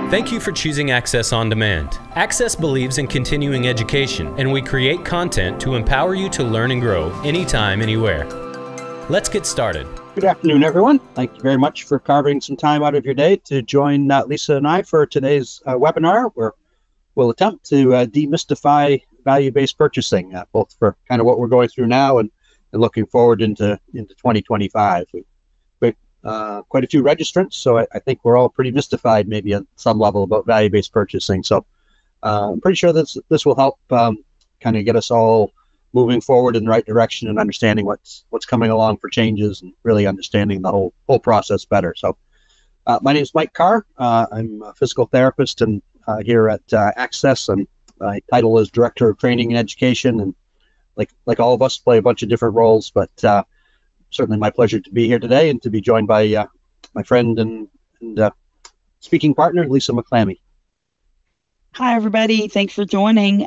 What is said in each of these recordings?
Thank you for choosing Axxess On Demand. Axxess believes in continuing education, and we create content to empower you to learn and grow anytime, anywhere. Let's get started. Good afternoon, everyone. Thank you very much for carving some time out of your day to join Lisa and I for today's webinar, where we'll attempt to demystify value-based purchasing, both for kind of what we're going through now and looking forward into 2025. Quite a few registrants, so I think we're all pretty mystified, maybe at some level, about value-based purchasing. So I'm pretty sure this will help kind of get us all moving forward in the right direction and understanding what's coming along for changes and really understanding the whole process better. So my name is Mike Carr. I'm a physical therapist and here at Axxess, and my title is Director of Training and Education. And like all of us, play a bunch of different roles, but certainly my pleasure to be here today and to be joined by my friend and speaking partner, Lisa McClammy. Hi, everybody. Thanks for joining.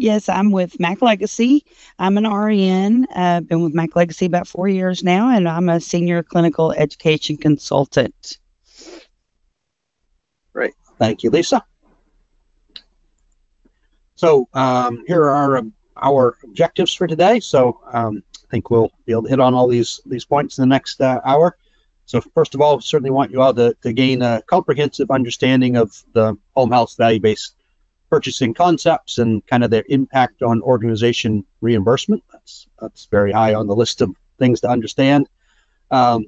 Yes, I'm with Mac Legacy. I'm an RN. I've been with Mac Legacy about 4 years now, and I'm a senior clinical education consultant. Great. Thank you, Lisa. So here are our objectives for today. So I think we'll be able to hit on all these points in the next hour. So first of all, certainly want you all to gain a comprehensive understanding of the home health value-based purchasing concepts and kind of their impact on organization reimbursement. That's very high on the list of things to understand. By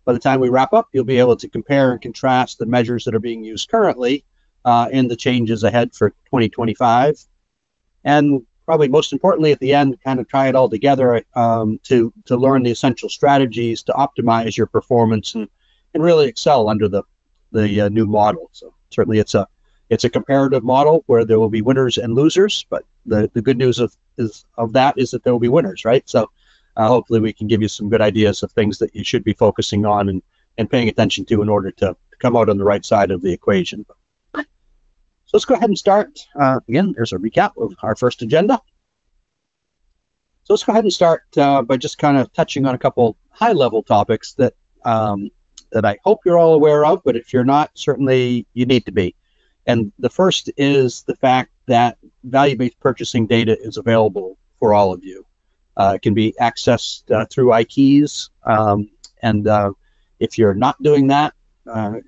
the time we wrap up, you'll be able to compare and contrast the measures that are being used currently and the changes ahead for 2025. And probably most importantly, at the end, kind of tie it all together to learn the essential strategies to optimize your performance and really excel under the new model. So certainly it's a comparative model where there will be winners and losers, but the good news of that is that there will be winners, right? So hopefully we can give you some good ideas of things that you should be focusing on and paying attention to in order to come out on the right side of the equation. So let's go ahead and start. Again, there's a recap of our first agenda. So let's go ahead and start by just kind of touching on a couple high-level topics that I hope you're all aware of, but if you're not, certainly you need to be. And the first is the fact that value-based purchasing data is available for all of you. It can be accessed through iKeys, and if you're not doing that,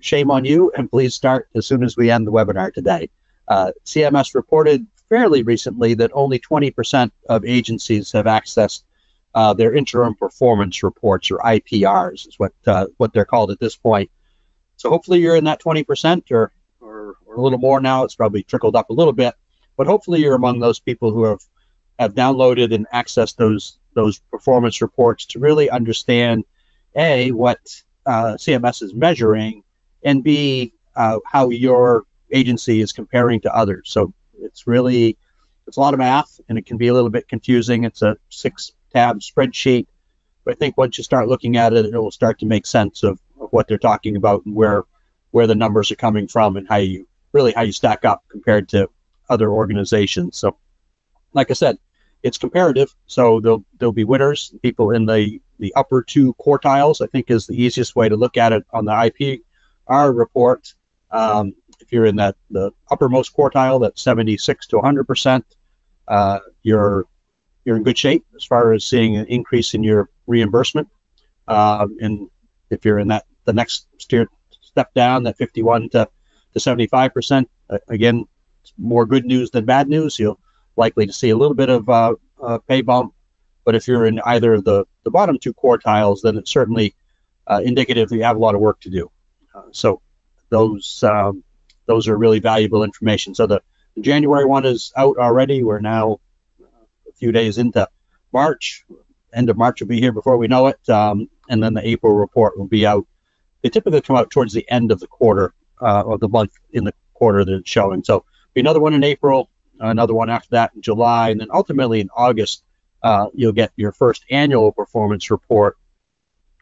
shame on you, and please start as soon as we end the webinar today. CMS reported fairly recently that only 20% of agencies have accessed their interim performance reports, or IPRs, is what they're called at this point. So hopefully you're in that 20% or a little more now. It's probably trickled up a little bit, but hopefully you're among those people who have downloaded and accessed those performance reports to really understand A, what CMS is measuring, and B, how your agency is comparing to others. So it's a lot of math, and it can be a little bit confusing. It's a 6-tab spreadsheet, but I think once you start looking at it, it will start to make sense of what they're talking about and where the numbers are coming from and how you stack up compared to other organizations. So like I said, it's comparative, so there'll be winners, people in the upper 2 quartiles, I think is the easiest way to look at it on the IPR report. If you're in the uppermost quartile, that's 76 to 100%, you're in good shape as far as seeing an increase in your reimbursement. And if you're in the next step down, that 51 to 75%, again, more good news than bad news. You're likely to see a little bit of a pay bump. But if you're in either the bottom 2 quartiles, then it's certainly indicative that you have a lot of work to do. So those are really valuable information. So the January one is out already. We're now a few days into March. End of March will be here before we know it. And then the April report will be out. They typically come out towards the end of the quarter or the month in the quarter that it's showing. So be another one in April, another one after that in July, and then ultimately in August, you'll get your first annual performance report,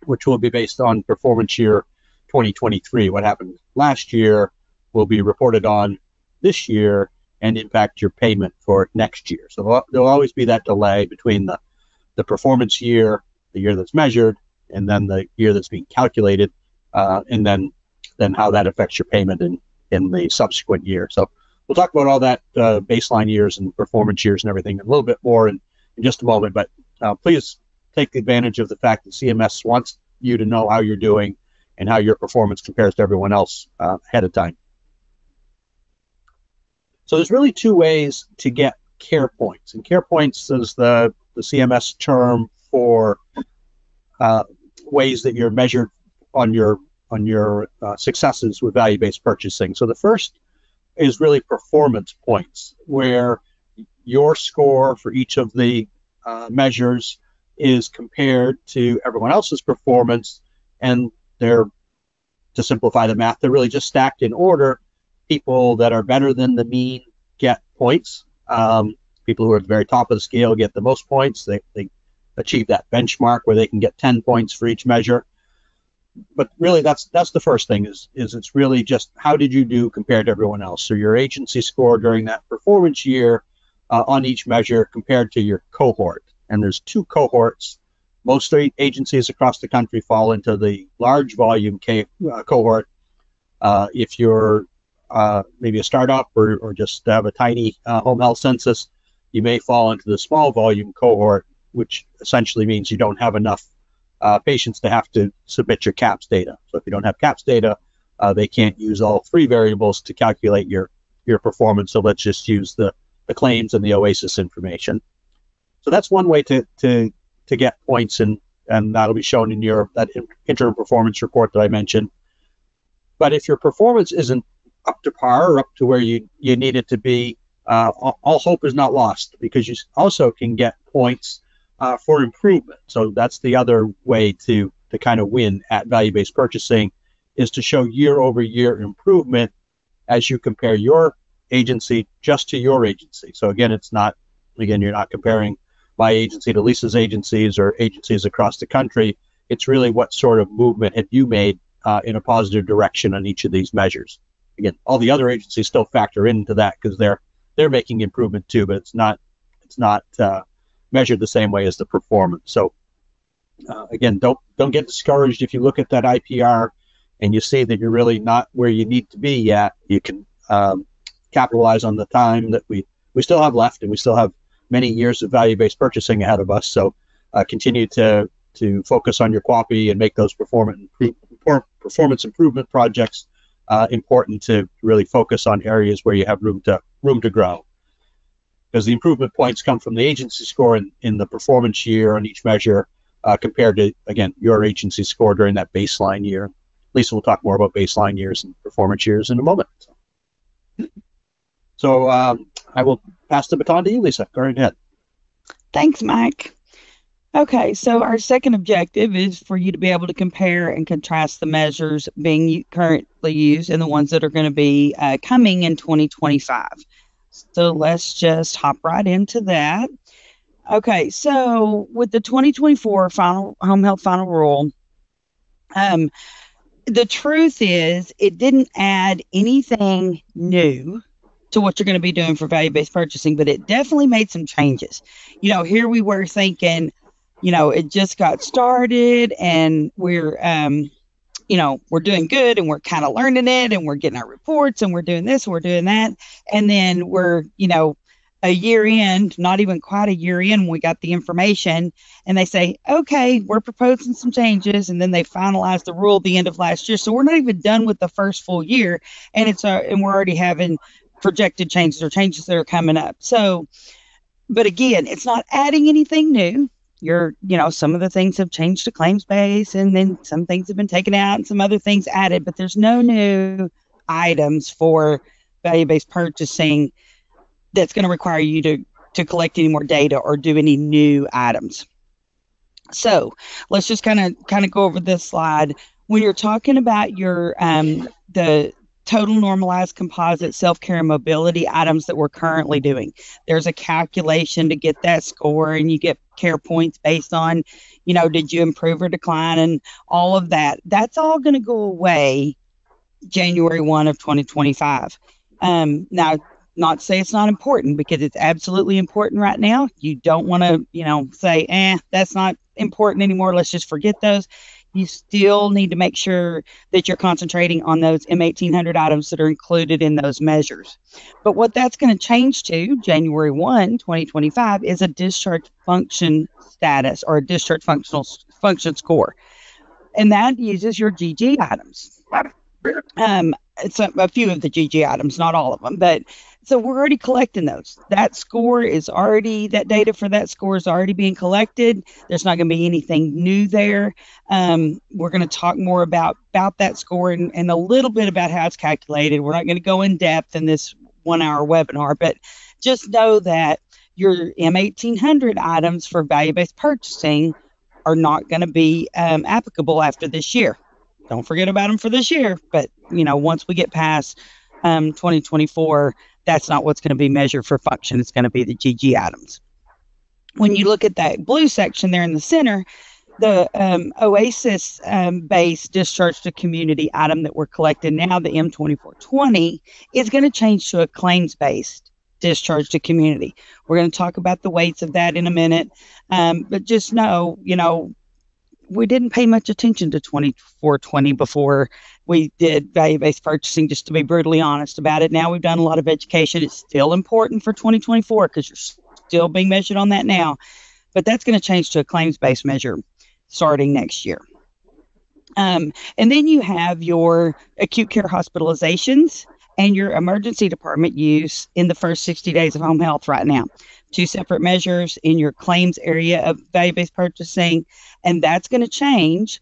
which will be based on performance year 2023. What happened last year will be reported on this year and impact your payment for next year. So there'll always be that delay between the performance year, the year that's measured, and then the year that's being calculated, and then how that affects your payment in the subsequent year. So we'll talk about all that baseline years and performance years and everything a little bit more in just a moment. But please take advantage of the fact that CMS wants you to know how you're doing and how your performance compares to everyone else ahead of time. So there's really two ways to get care points, and care points is the CMS term for ways that you're measured on your successes with value-based purchasing. So the first is really performance points, where your score for each of the measures is compared to everyone else's performance, and they're, to simplify the math, they're really just stacked in order. People that are better than the mean get points. People who are at the very top of the scale get the most points. They achieve that benchmark where they can get 10 points for each measure. But really, that's the first thing, is it's really just how did you do compared to everyone else. So your agency score during that performance year on each measure compared to your cohort. And there's two cohorts. Most agencies across the country fall into the large volume cohort. If you're maybe a startup or just have a tiny home health census, you may fall into the small volume cohort, which essentially means you don't have enough patients to have to submit your CAPS data. So if you don't have CAPS data, they can't use all three variables to calculate your performance. So let's just use the claims and the OASIS information. So that's one way to get points, and that'll be shown in that interim performance report that I mentioned. But if your performance isn't up to par or up to where you need it to be, all hope is not lost, because you also can get points for improvement. So that's the other way to kind of win at value-based purchasing, is to show year-over-year improvement as you compare your agency just to your agency. So again, you're not comparing my agency to Lisa's agencies or agencies across the country. It's really what sort of movement have you made in a positive direction on each of these measures. Again, all the other agencies still factor into that because they're making improvement too, but it's not measured the same way as the performance. So again, don't get discouraged if you look at that IPR and you see that you're really not where you need to be yet. You can capitalize on the time that we still have left, and we still have many years of value-based purchasing ahead of us. So continue to focus on your QAPI and make those performance improvement projects important, to really focus on areas where you have room to grow. Because the improvement points come from the agency score in the performance year on each measure compared to, again, your agency score during that baseline year. Lisa will talk more about baseline years and performance years in a moment. So I will pass the baton to you, Lisa. Go right ahead. Thanks, Mike. Okay, so our second objective is for you to be able to compare and contrast the measures being currently used and the ones that are going to be coming in 2025. So let's just hop right into that. Okay, so with the 2024 final home health final rule, the truth is it didn't add anything new to what you're going to be doing for value-based purchasing, but it definitely made some changes. Here we were thinking, it just got started and we're doing good and we're kind of learning it and we're getting our reports and we're doing this, we're doing that. And then we're, a year in, not even quite a year in, we got the information and they say, okay, we're proposing some changes. And then they finalized the rule at the end of last year. So we're not even done with the first full year. And and we're already having projected changes or changes that are coming up. So, but again, it's not adding anything new. Some of the things have changed to claims base, and then some things have been taken out and some other things added, but there's no new items for value-based purchasing that's going to require you to collect any more data or do any new items. So let's just kind of go over this slide. When you're talking about your the total normalized composite self-care and mobility items that we're currently doing, there's a calculation to get that score, and you get care points based on, did you improve or decline, and all of that. That's all going to go away January 1 of 2025. Now, not to say it's not important, because it's absolutely important right now. You don't want to, say, that's not important anymore, let's just forget those. you still need to make sure that you're concentrating on those M1800 items that are included in those measures. But what that's going to change to January 1, 2025 is a discharge function status or a discharge function score. And that uses your GG items. It's a few of the GG items, not all of them, but so we're already collecting those. That data for that score is already being collected. There's not going to be anything new there. We're going to talk more about that score and a little bit about how it's calculated. We're not going to go in depth in this 1-hour webinar, but just know that your M1800 items for value-based purchasing are not going to be applicable after this year. Don't forget about them for this year, but once we get past 2024, that's not what's going to be measured for function. It's going to be the GG items. When you look at that blue section there in the center, the OASIS based discharge to community item that we're collecting now, the M2420, is going to change to a claims based discharge to community. We're going to talk about the weights of that in a minute, but just know, we didn't pay much attention to 2420 before we did value-based purchasing, just to be brutally honest about it. Now we've done a lot of education. It's still important for 2024 because you're still being measured on that now, but that's going to change to a claims-based measure starting next year. And then you have your acute care hospitalizations and your emergency department use in the first 60 days of home health right now. 2 separate measures in your claims area of value-based purchasing, and that's going to change.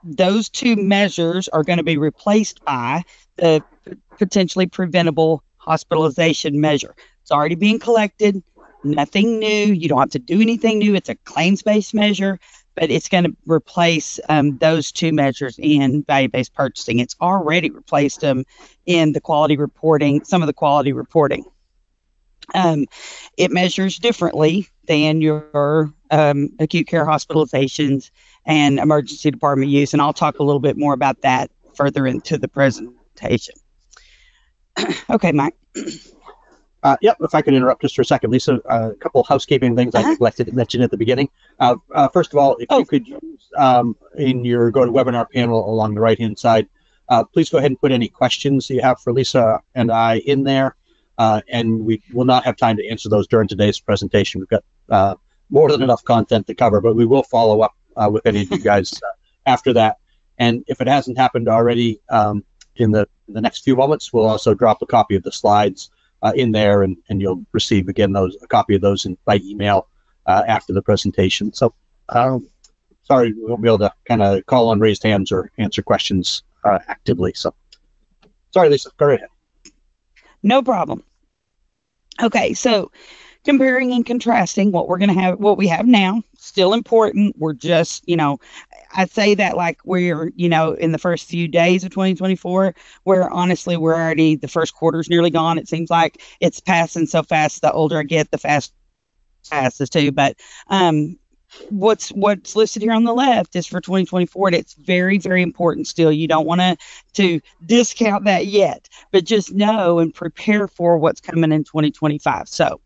Those 2 measures are going to be replaced by the potentially preventable hospitalization measure. It's already being collected, nothing new. You don't have to do anything new. It's a claims-based measure, but it's going to replace those 2 measures in value-based purchasing. It's already replaced them in the quality reporting, some of the quality reporting. It measures differently than your acute care hospitalizations and emergency department use, and I'll talk a little bit more about that further into the presentation. Okay, Mike. Yep, if I could interrupt just for a second, Lisa, a couple housekeeping things I neglected to mention at the beginning. First of all, if you could use in your GoToWebinar panel along the right-hand side, please go ahead and put any questions you have for Lisa and I in there. And we will not have time to answer those during today's presentation. We've got more than enough content to cover, but we will follow up with any of you guys after that. And if it hasn't happened already, in the next few moments, we'll also drop a copy of the slides in there, and you'll receive again a copy of those by email after the presentation. So sorry, we won't be able to kind of call on raised hands or answer questions actively. So sorry, Lisa, go right ahead. No problem. Okay, so comparing and contrasting what we have now, still important. We're just, I say that like we're, in the first few days of 2024, where honestly, we're already, the first quarter's nearly gone. It seems like it's passing so fast. The older I get, the faster it passes too. But what's listed here on the left is for 2024, and it's very, very important still. You don't want to discount that yet, but just know and prepare for what's coming in 2025. So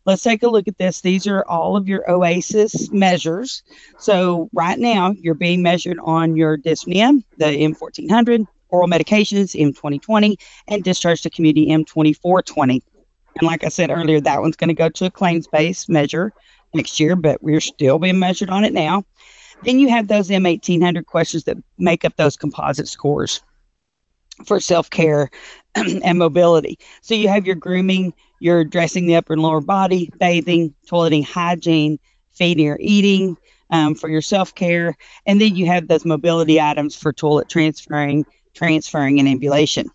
let's take a look at this. These are all of your OASIS measures. So right now, you're being measured on your dyspnea, the M1400, oral medications, M2020, and discharge to community, M2420. And like I said earlier, that one's going to go to a claims-based measure next year, but we're still being measured on it now. Then you have those M1800 questions that make up those composite scores for self-care and mobility. So you have your grooming, your dressing the upper and lower body, bathing, toileting, hygiene, feeding or eating for your self-care. And then you have those mobility items for toilet transferring, and ambulation.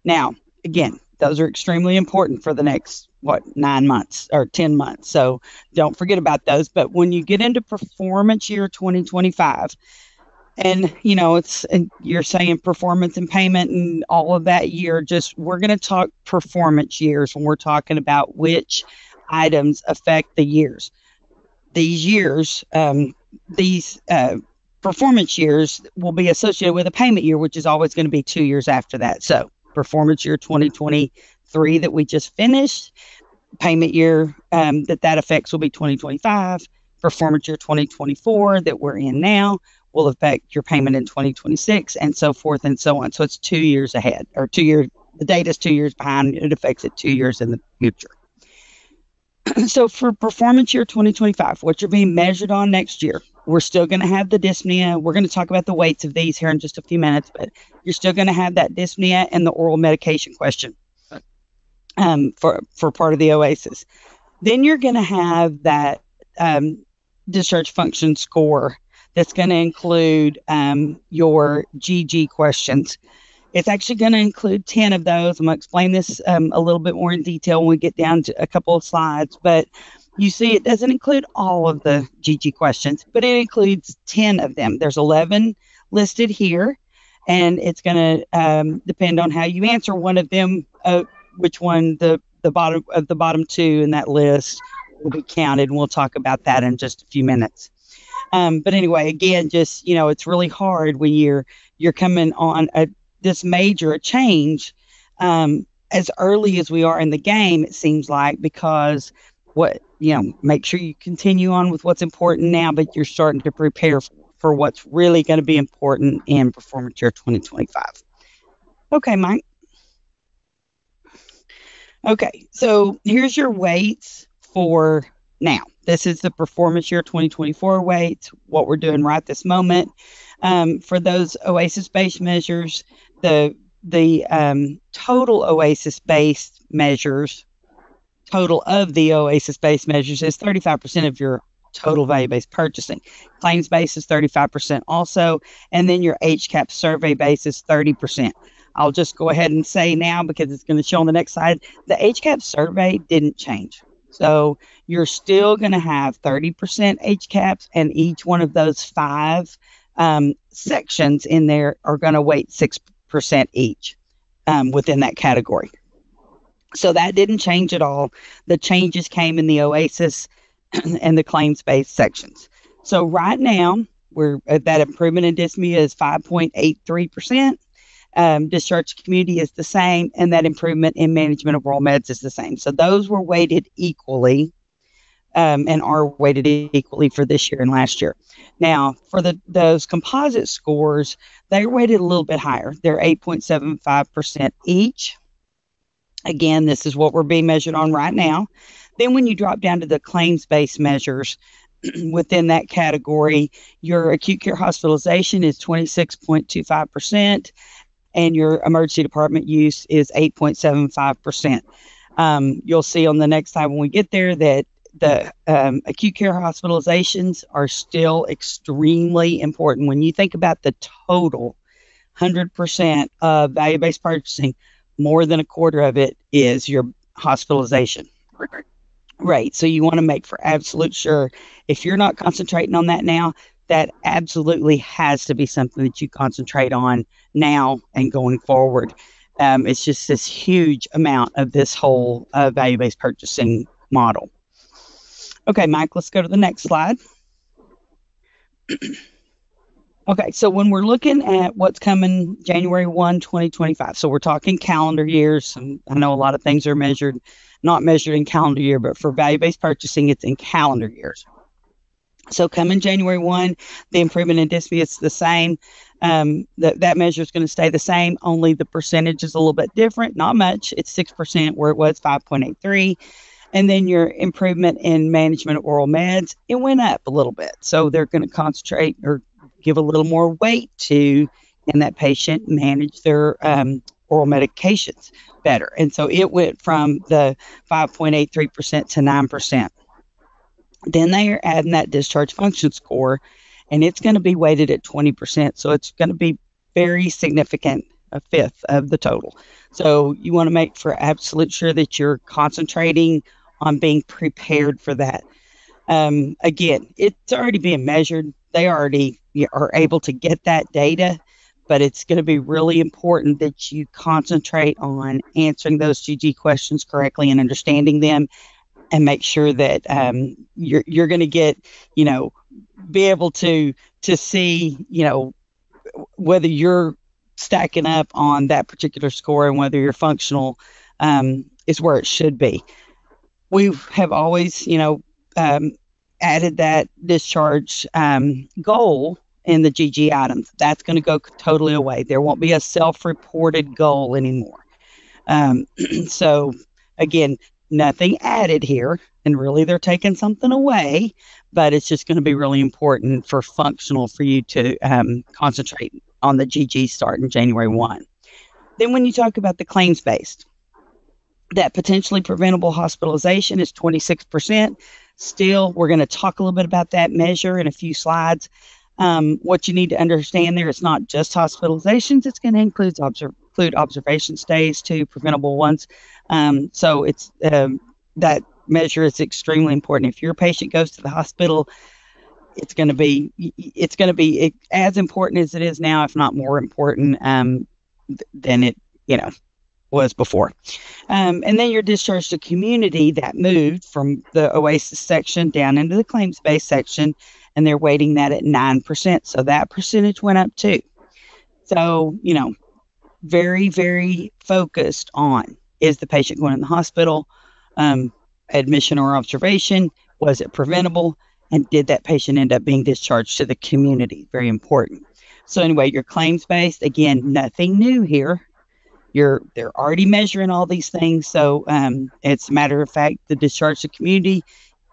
Now, again, those are extremely important for the next 9 months or 10 months. So don't forget about those. But when you get into performance year 2025, and you're saying performance and payment and all of that year, we're going to talk performance years when we're talking about which items affect the years. These years, performance years will be associated with a payment year, which is always going to be 2 years after that. So performance year 2023 that we just finished, payment year that affects will be 2025, performance year 2024 that we're in now will affect your payment in 2026, and so forth and so on. So it's 2 years ahead, or 2 years. The data is 2 years behind. It affects it 2 years in the future. So for performance year 2025, what you're being measured on next year, we're still going to have the dyspnea. We're going to talk about the weights of these here in just a few minutes, but you're still going to have that dyspnea and the oral medication question for part of the OASIS. Then you're going to have that discharge function score that's going to include your GG questions. It's actually going to include 10 of those. I'm going to explain this a little bit more in detail when we get down to a couple of slides. But you see, it doesn't include all of the GG questions, but it includes 10 of them. There's 11 listed here, and it's going to depend on how you answer one of them, which one the bottom two in that list will be counted, and we'll talk about that in just a few minutes. But anyway, again, just, it's really hard when you're coming on this major change as early as we are in the game, it seems like, because make sure you continue on with what's important now, but you're starting to prepare for what's really going to be important in performance year 2025. Okay, Mike. Okay, so here's your weights for now. This is the performance year 2024 weights, what we're doing right this moment. For those OASIS-based measures, the total OASIS-based measures, total of the OASIS-based measures is 35% of your total value-based purchasing. Claims-based is 35% also, and then your HCAP survey-based is 30%. I'll just go ahead and say now, because it's going to show on the next slide, the HCAP survey didn't change. So you're still going to have 30% HCAPs, and each one of those 5 sections in there are going to weight 6% each within that category. So that didn't change at all. The changes came in the OASIS and the claims-based sections. So right now, that improvement in dyspnea is 5.83%. Discharge community is the same, and that improvement in management of oral meds is the same. So those were weighted equally and are weighted equally for this year and last year. Now, for those composite scores, they're weighted a little bit higher. They're 8.75% each. Again, this is what we're being measured on right now. Then when you drop down to the claims-based measures, within that category, your acute care hospitalization is 26.25%, and your emergency department use is 8.75%. You'll see on the next slide when we get there that the acute care hospitalizations are still extremely important. When you think about the total 100% of value-based purchasing, more than a quarter of it is your hospitalization rate. So you want to make for absolute sure, if you're not concentrating on that now, that absolutely has to be something that you concentrate on now and going forward. It's just this huge amount of this whole value-based purchasing model. Okay, Mike, let's go to the next slide. Okay, so when we're looking at what's coming January 1, 2025, so we're talking calendar years. And I know a lot of things are not measured in calendar year, but for value-based purchasing, it's in calendar years. So coming January 1, the improvement in dyspnea is the same. That measure is going to stay the same, only the percentage is a little bit different, not much. It's 6% where it was 5.83. And then your improvement in management of oral meds, it went up a little bit. So they're going to concentrate or give a little more weight to, and that patient manage their oral medications better. And so it went from the 5.83% to 9%. Then they are adding that discharge function score, and it's going to be weighted at 20%. So it's going to be very significant, a fifth of the total. So you want to make for absolute sure that you're concentrating on being prepared for that. Again, it's already being measured. They already are able to get that data, but it's going to be really important that you concentrate on answering those GG questions correctly and understanding them, and make sure that you're going to get, be able to see, whether you're stacking up on that particular score and whether your functional is where it should be. We have always, added that discharge goal in the GG items. That's going to go totally away. There won't be a self-reported goal anymore. So again, nothing added here, and really they're taking something away, but it's just going to be really important for functional for you to concentrate on the GG starting January 1. Then when you talk about the claims-based, that potentially preventable hospitalization is 26%. Still, we're going to talk a little bit about that measure in a few slides. What you need to understand there, it's not just hospitalizations. It's going to include observation stays too, preventable ones. So it's that measure is extremely important. If your patient goes to the hospital, it's going to be as important as it is now, if not more important than it was before. And then your discharge to community, that moved from the OASIS section down into the claims-based section, and they're weighting that at 9%. So that percentage went up too. So, very, very focused on, is the patient going in the hospital, admission or observation? Was it preventable? And did that patient end up being discharged to the community? Very important. So anyway, your claims-based, again, nothing new here. They're already measuring all these things. So it's a matter of fact, the discharge to community,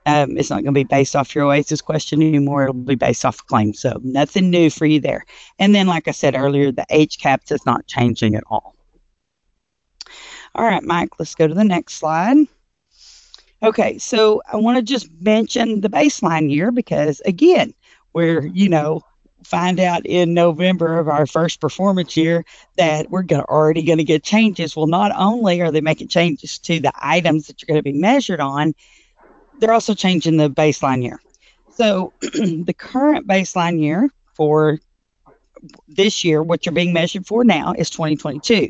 it's not going to be based off your OASIS question anymore. It'll be based off claims. So nothing new for you there. And then, like I said earlier, the HCAPS is not changing at all. All right, Mike, let's go to the next slide. Okay, so I want to just mention the baseline year because, again, we're, find out in November of our first performance year that we're already going to get changes. Well, not only are they making changes to the items that you're going to be measured on, they're also changing the baseline year. So the current baseline year for this year, what you're being measured for now, is 2022.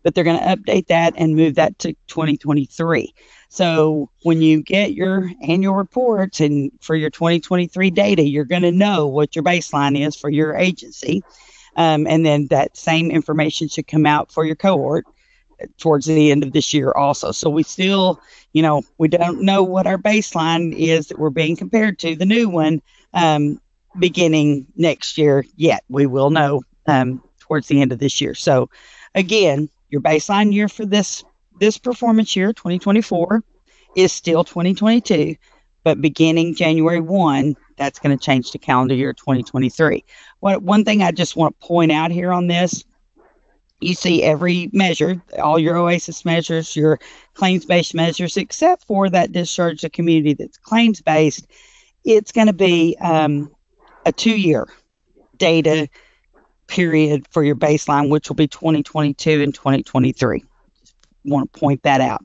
But they're going to update that and move that to 2023. So when you get your annual reports and for your 2023 data, you're going to know what your baseline is for your agency. And then that same information should come out for your cohort towards the end of this year also. So we still, we don't know what our baseline is that we're being compared to, the new one, beginning next year yet. We will know towards the end of this year. So again, your baseline year for this performance year, 2024, is still 2022, but beginning January 1, that's going to change to calendar year 2023. One thing I just want to point out here on this, you see every measure, all your OASIS measures, your claims-based measures, except for that discharge to community that's claims-based, it's going to be a 2-year data period for your baseline, which will be 2022 and 2023. Just want to point that out.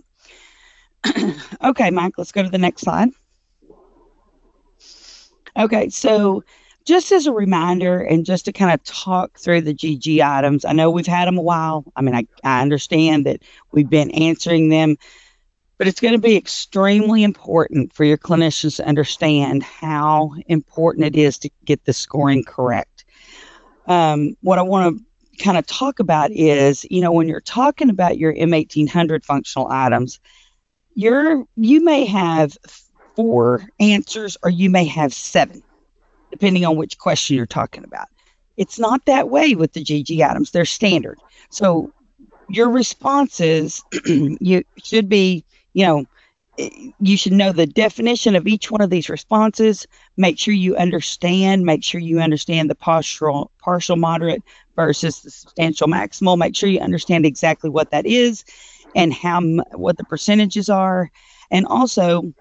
Okay, Mike, let's go to the next slide. Okay, so just as a reminder and just to kind of talk through the GG items, I know we've had them a while. I mean, I understand that we've been answering them, but it's going to be extremely important for your clinicians to understand how important it is to get the scoring correct. What I want to kind of talk about is, when you're talking about your M1800 functional items, you may have 4 answers or you may have 7, depending on which question you're talking about. It's not that way with the GG items. They're standard. So your responses, you should be, you should know the definition of each one of these responses. Make sure you understand the partial moderate versus the substantial maximal. Make sure you understand exactly what that is and what the percentages are. And also,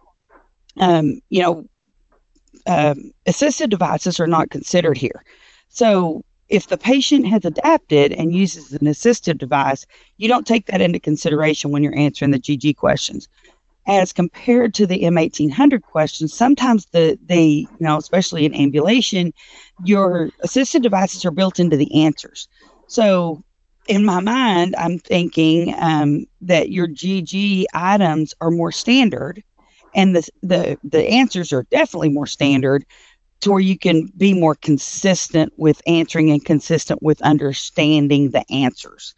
assistive devices are not considered here. So if the patient has adapted and uses an assistive device, you don't take that into consideration when you're answering the GG questions. As compared to the M1800 questions, sometimes especially in ambulation, your assistive devices are built into the answers. So in my mind, I'm thinking that your GG items are more standard, and the answers are definitely more standard, to where you can be more consistent with answering and consistent with understanding the answers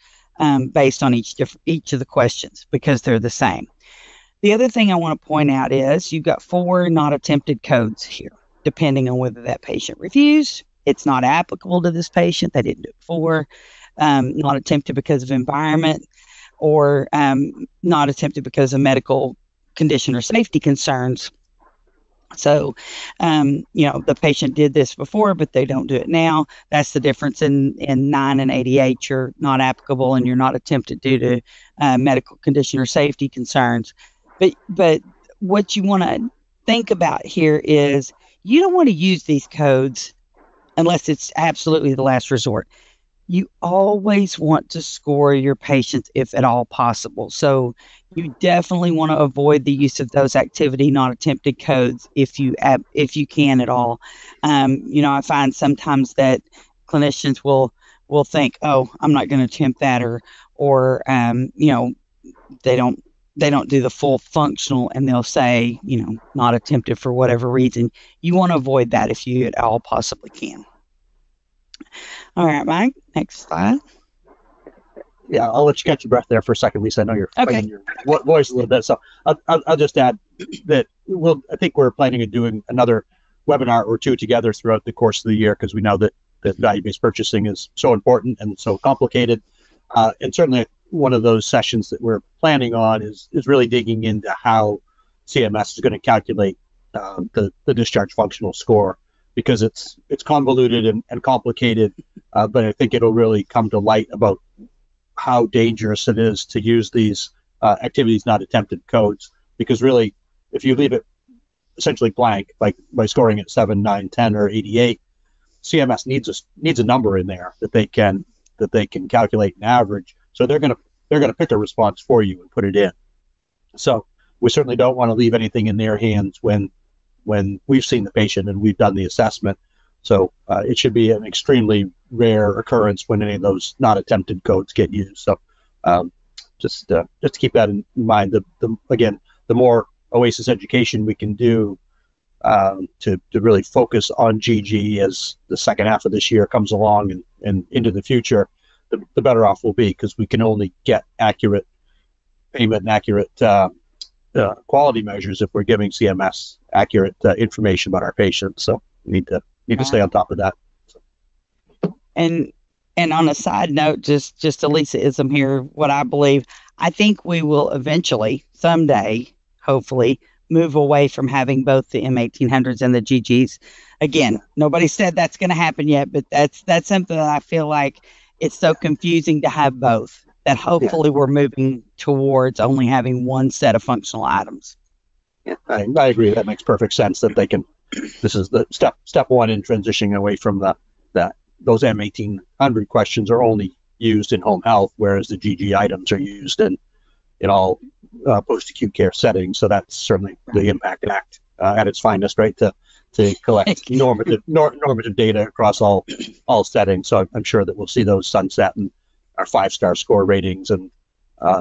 based on each of the questions, because they're the same. The other thing I want to point out is you've got 4 not attempted codes here, depending on whether that patient refused it's not applicable to this patient. They didn't do it before. Not attempted because of environment, or not attempted because of medical condition or safety concerns. So, the patient did this before, but they don't do it now. That's the difference in 9 and 88. You're not applicable and you're not attempted due to medical condition or safety concerns. But what you want to think about here is you don't want to use these codes unless it's absolutely the last resort. You always want to score your patients if at all possible. So you definitely want to avoid the use of those activity not attempted codes if you can at all. I find sometimes that clinicians will think, oh, I'm not going to attempt that, or they don't do the full functional, and they'll say, not attempted for whatever reason. You want to avoid that if you at all possibly can. All right, Mike, next slide. Yeah, I'll let you catch your breath there for a second, Lisa. I know you're fighting your voice a little bit, so I'll just add that I think we're planning on doing another webinar or two together throughout the course of the year, because we know that value-based purchasing is so important and so complicated. And certainly one of those sessions that we're planning on is really digging into how CMS is going to calculate the discharge functional score, because it's convoluted and complicated, but I think it'll really come to light about how dangerous it is to use these activities not attempted codes, because really, if you leave it essentially blank, like by scoring at 7, 9, 10, or 88, CMS needs a number in there that they can calculate an average. So they're gonna pick a response for you and put it in. So we certainly don't want to leave anything in their hands when we've seen the patient and we've done the assessment. So it should be an extremely rare occurrence when any of those not attempted codes get used. So just to keep that in mind. The more OASIS education we can do to really focus on GG as the second half of this year comes along and into the future, the better off we'll be, because we can only get accurate payment and accurate quality measures if we're giving CMS accurate information about our patients. So we need to stay on top of that. And on a side note, just a Lisa-ism here, what I believe, I think we will eventually, someday, hopefully, move away from having both the M1800s and the GGs. Again, nobody said that's going to happen yet, but that's something that I feel like it's so confusing to have both, that hopefully we're moving towards only having one set of functional items. Yeah, I agree. That makes perfect sense, that they can. This is the step one in transitioning away from those M1800 questions are only used in home health, whereas the GG items are used in all post-acute care settings. So that's certainly the Impact Act at its finest, right? To collect normative data across all settings. So I'm sure that we'll see those sunset, and our 5-star score ratings and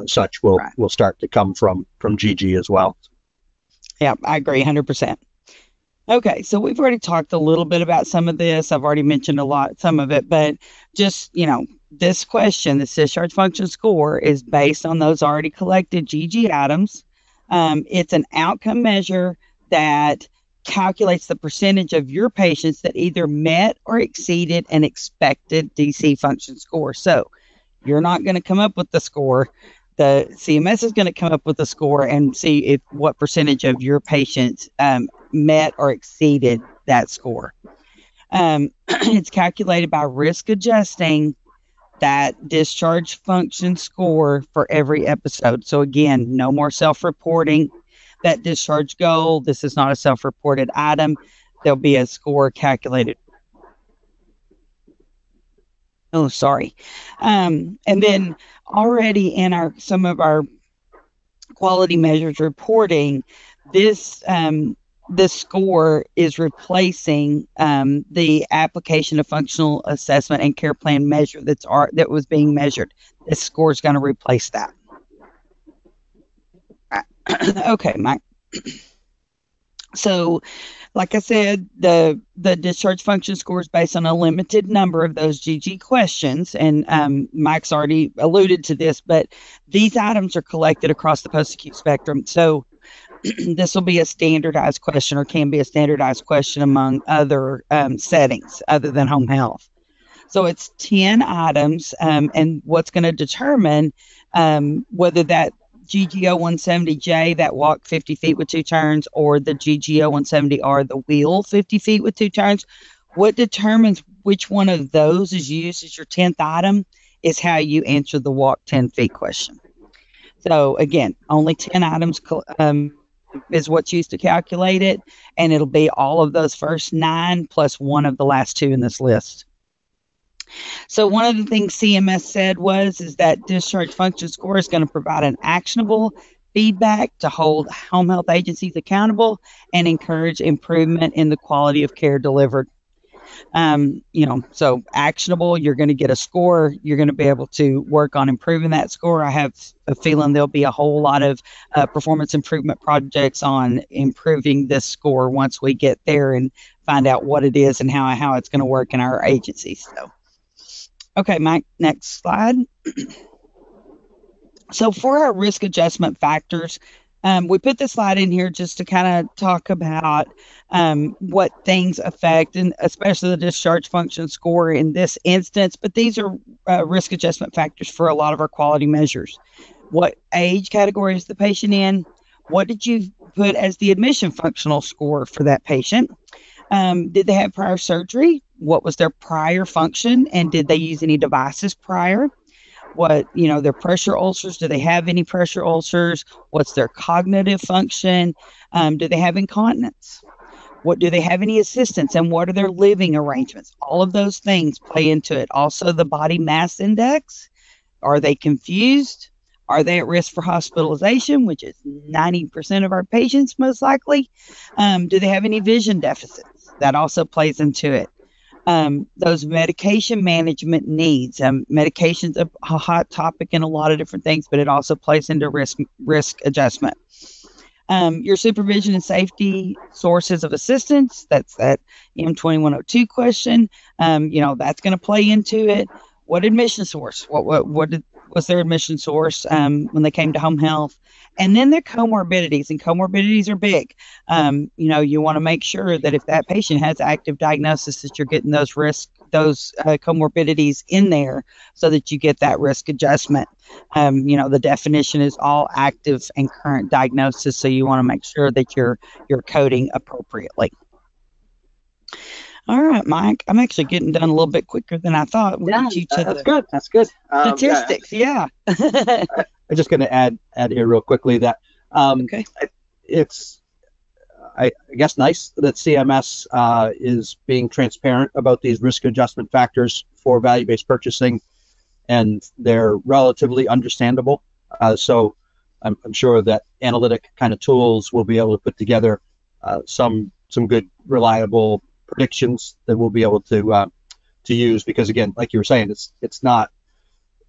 such will start to come from GG as well. Yeah, I agree 100%. Okay, so we've already talked a little bit about some of this. I've already mentioned some of it, but just, this question, the discharge function score, is based on those already collected GG items. It's an outcome measure that calculates the percentage of your patients that either met or exceeded an expected DC function score. So you're not going to come up with the score. The CMS is going to come up with a score and see what percentage of your patients met or exceeded that score. It's calculated by risk adjusting that discharge function score for every episode. So again, no more self-reporting. That discharge goal, this is not a self-reported item. There'll be a score calculated. Oh, sorry. And then already in some of our quality measures reporting, this score is replacing the application of functional assessment and care plan measure that was being measured. This score is going to replace that. Okay, Mike. So, like I said, the discharge function score is based on a limited number of those GG questions, and Mike's already alluded to this, but these items are collected across the post-acute spectrum. So this will be a standardized question, or can be a standardized question among other settings other than home health. So it's 10 items, and what's going to determine whether that GGO 170J, that walk 50 feet with 2 turns, or the GGO 170R, the wheel 50 feet with 2 turns, what determines which one of those is used as your 10th item is how you answer the walk 10 feet question. So again, only 10 items is what's used to calculate it, and it'll be all of those first 9 plus one of the last 2 in this list. So one of the things CMS said is that discharge function score is going to provide an actionable feedback to hold home health agencies accountable and encourage improvement in the quality of care delivered. So actionable, you're going to get a score. You're going to be able to work on improving that score. I have a feeling there'll be a whole lot of performance improvement projects on improving this score once we get there and find out what it is and how it's going to work in our agencies. So. Okay, Mike, next slide. So for our risk adjustment factors, we put this slide in here just to kind of talk about what things affect, and especially the discharge function score in this instance, but these are risk adjustment factors for a lot of our quality measures. What age category is the patient in? What did you put as the admission functional score for that patient? Did they have prior surgery? What was their prior function? And did they use any devices prior? Their pressure ulcers, do they have any pressure ulcers? What's their cognitive function? Do they have incontinence? Do they have any assistance? And what are their living arrangements? All of those things play into it. Also, the body mass index. Are they confused? Are they at risk for hospitalization, which is 90% of our patients most likely? Do they have any vision deficits? That also plays into it. Those medication management needs. Medication's a hot topic in a lot of different things, but it also plays into risk adjustment. Your supervision and safety sources of assistance. That's that M2102 question. That's going to play into it. What admission source? Was their admission source when they came to home health? And then their comorbidities, and comorbidities are big. You want to make sure that if that patient has active diagnosis, that you're getting those comorbidities in there so that you get that risk adjustment. The definition is all active and current diagnosis, so you want to make sure that you're coding appropriately. All right, Mike. I'm actually getting done a little bit quicker than I thought. That's good. That's good. Statistics, yeah. I'm just going to add here real quickly that okay. It's, I guess, nice that CMS is being transparent about these risk adjustment factors for value-based purchasing, and they're relatively understandable. So I'm sure that analytic kind of tools will be able to put together some good, reliable predictions that we'll be able to use, because again, like you were saying, it's not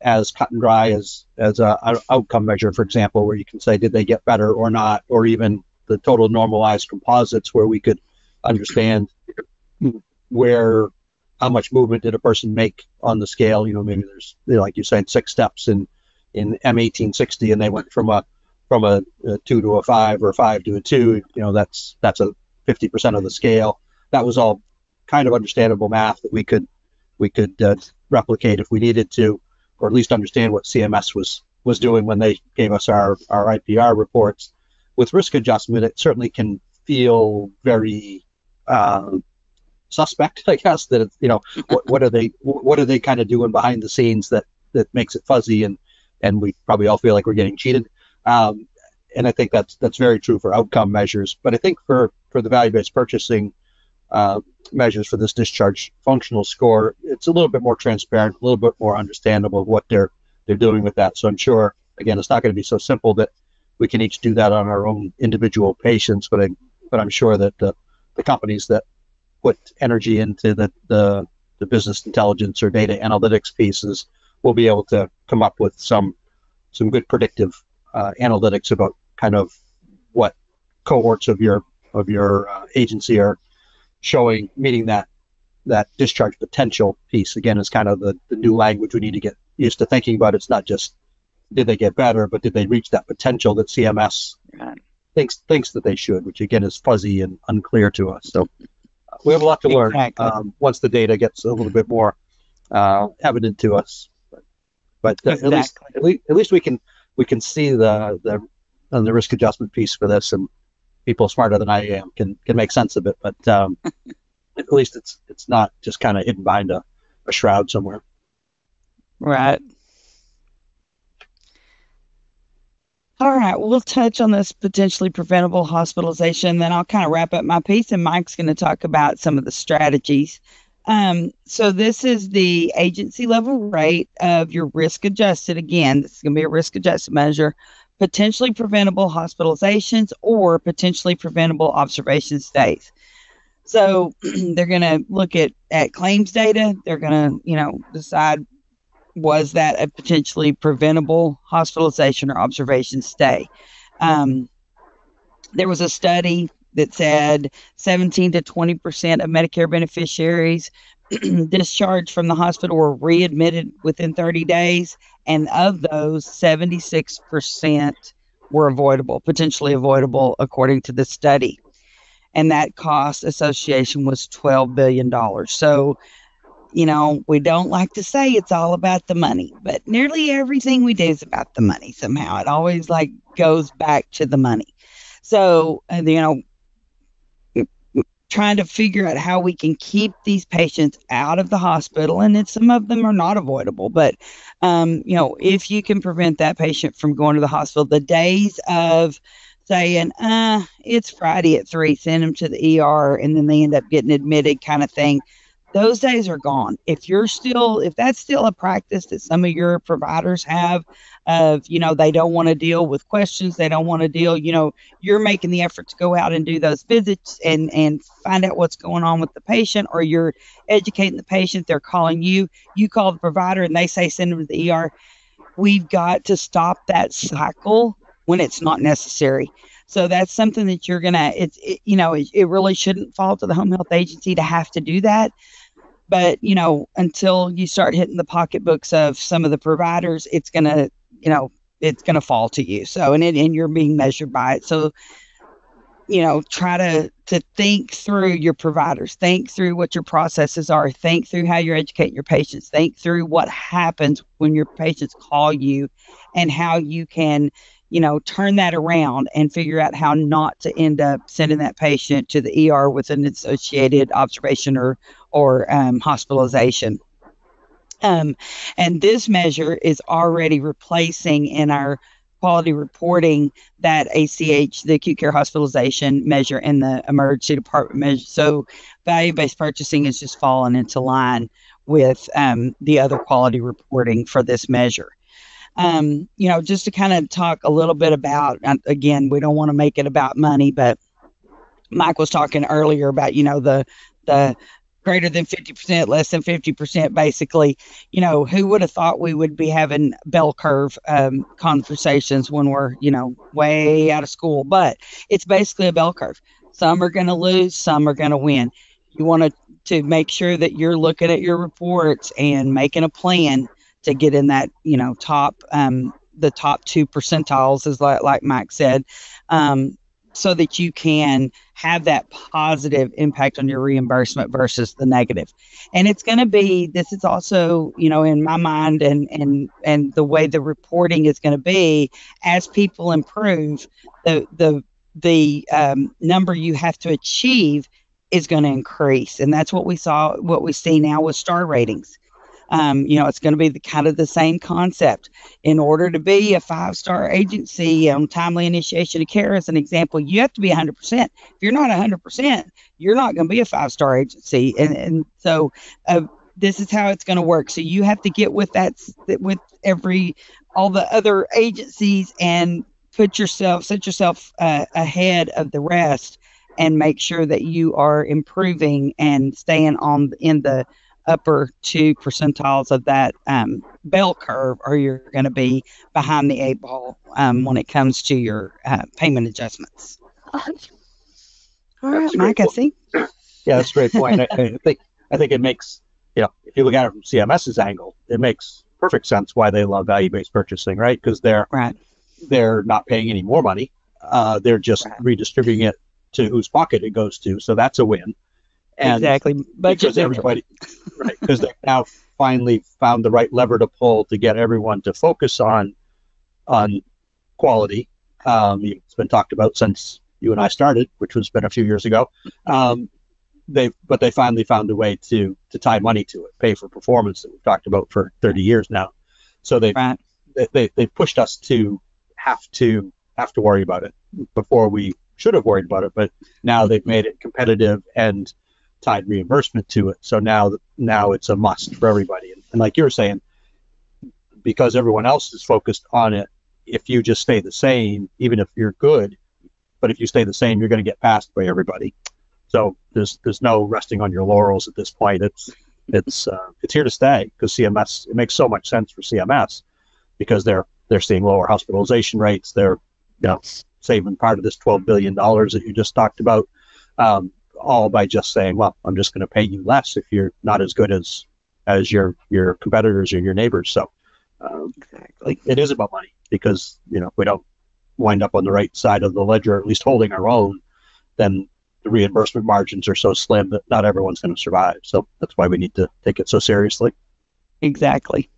as cut and dry as a outcome measure, for example, where you can say, did they get better or not, or even the total normalized composites, where we could understand how much movement did a person make on the scale. Maybe there's, like you said, 6 steps in M1860, and they went from a 2 to a 5 or a 5 to a 2. That's a 50% of the scale. That was all kind of understandable math that we could replicate if we needed to, or at least understand what CMS was doing when they gave us our IPR reports. With risk adjustment, it certainly can feel very suspect, I guess. That it's, what are they kind of doing behind the scenes that makes it fuzzy, and we probably all feel like we're getting cheated. And I think that's very true for outcome measures. But I think for the value-based purchasing measures for this discharge functional score, it's a little bit more transparent, a little bit more understandable what they're doing with that. So I'm sure, again, it's not going to be so simple that we can each do that on our own individual patients, but I'm sure that the companies that put energy into the business intelligence or data analytics pieces will be able to come up with some good predictive analytics about kind of what cohorts of your agency are showing, meeting that discharge potential piece. Again, is kind of the new language we need to get used to thinking about. It's not just did they get better, but did they reach that potential that CMS thinks that they should, which again is fuzzy and unclear to us. So we have a lot to learn once the data gets a little bit more evident to us. But at least we can see the risk adjustment piece for this, and people smarter than I am can make sense of it. But at least it's not just kind of hidden behind a shroud somewhere. Right. All right, we'll touch on this potentially preventable hospitalization, then I'll kind of wrap up my piece, and Mike's going to talk about some of the strategies. So this is the agency level rate of your risk adjusted. Again, this is going to be a risk adjusted measure, potentially preventable hospitalizations or potentially preventable observation stays. So they're going to look at claims data. They're going to, decide, was that a potentially preventable hospitalization or observation stay? There was a study that said 17 to 20% of Medicare beneficiaries discharged from the hospital were readmitted within 30 days. And of those, 76% were avoidable, potentially avoidable, according to the study. And that cost association was $12 billion. So, we don't like to say it's all about the money, but nearly everything we do is about the money somehow. It always goes back to the money. So, trying to figure out how we can keep these patients out of the hospital, and some of them are not avoidable, but if you can prevent that patient from going to the hospital, the days of saying, it's Friday at 3, send them to the ER, and then they end up getting admitted kind of thing, those days are gone. If that's still a practice that some of your providers have of, they don't want to deal with questions, they don't want to deal, you're making the effort to go out and do those visits and find out what's going on with the patient, or you're educating the patient, they're calling you call the provider and they say, send them to the ER. We've got to stop that cycle when it's not necessary. So that's something that you're going to, it really shouldn't fall to the home health agency to have to do that. But, until you start hitting the pocketbooks of some of the providers, it's going to fall to you. So, and you're being measured by it. So, try to think through your providers, think through what your processes are, think through how you're educating your patients, think through what happens when your patients call you and how you can, turn that around and figure out how not to end up sending that patient to the ER with an associated observation or hospitalization. And this measure is already replacing in our quality reporting that ACH, the acute care hospitalization measure, and the emergency department measure. So value-based purchasing is just falling into line with the other quality reporting for this measure. Just to kind of talk a little bit about, again, we don't want to make it about money, but Mike was talking earlier about, the greater than 50%, less than 50%, basically, who would have thought we would be having bell curve conversations when we're, way out of school, but it's basically a bell curve. Some are going to lose, some are going to win. You want to make sure that you're looking at your reports and making a plan to get in that, top, the top 2 percentiles, is like Mike said, so that you can have that positive impact on your reimbursement versus the negative. And it's going to be, this is also, in my mind and the way the reporting is going to be, as people improve, the number you have to achieve is going to increase. And that's what we see now with star ratings. It's going to be the same concept. In order to be a 5-star agency on timely initiation of care, as an example, you have to be 100%. If you're not 100%, you're not going to be a 5-star agency. And so this is how it's going to work. So you have to get with all the other agencies and set yourself ahead of the rest, and make sure that you are improving and staying in the upper 2 percentiles of that bell curve, or you're going to be behind the 8 ball when it comes to your payment adjustments. All right, Mike, I think. Yeah, that's a great point. I think it makes, if you look at it from CMS's angle, it makes perfect sense why they love value-based purchasing, right? Because they're not paying any more money. They're just redistributing it to whose pocket it goes to. So that's a win. And exactly. because everybody, right, because they've now finally found the right lever to pull to get everyone to focus on quality. It's been talked about since you and I started, which was been a few years ago. They finally found a way to tie money to it, pay for performance that we've talked about for 30 years now. So they pushed us to have to worry about it. Before we should have worried about it, but now they've made it competitive and tied reimbursement to it. So now it's a must for everybody. And like you were saying, because everyone else is focused on it, if you just stay the same, even if you're good, but if you stay the same, you're going to get passed by everybody. So there's no resting on your laurels at this point. It's here to stay, because CMS, it makes so much sense for CMS because they're seeing lower hospitalization rates. They're saving part of this $12 billion that you just talked about, all by just saying, well, I'm just going to pay you less if you're not as good as your competitors or your neighbors. So exactly, it is about money, because if we don't wind up on the right side of the ledger, or at least holding our own, then the reimbursement margins are so slim that not everyone's going to survive. So that's why we need to take it so seriously. Exactly.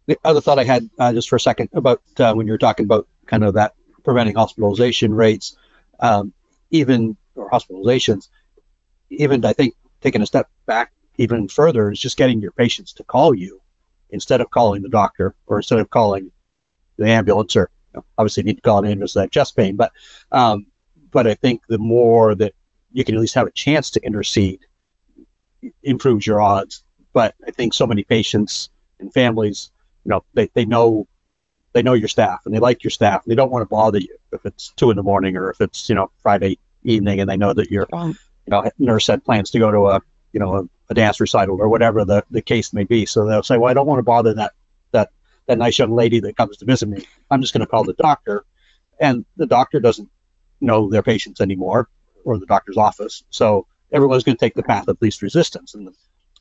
The other thought I had just for a second about when you were talking about kind of that preventing hospitalization rates, or hospitalizations, even I think taking a step back even further is just getting your patients to call you instead of calling the doctor, or instead of calling the ambulance, or obviously you need to call an ambulance for that chest pain. But I think the more that you can at least have a chance to intercede improves your odds. But I think so many patients and families, they know your staff and they like your staff. And they don't want to bother you if it's 2 a.m. or if it's Friday evening and they know that your nurse had plans to go to a dance recital or whatever the case may be. So they'll say, well, I don't want to bother that nice young lady that comes to visit me. I'm just going to call the doctor, and the doctor doesn't know their patients anymore, or the doctor's office. So everyone's going to take the path of least resistance, and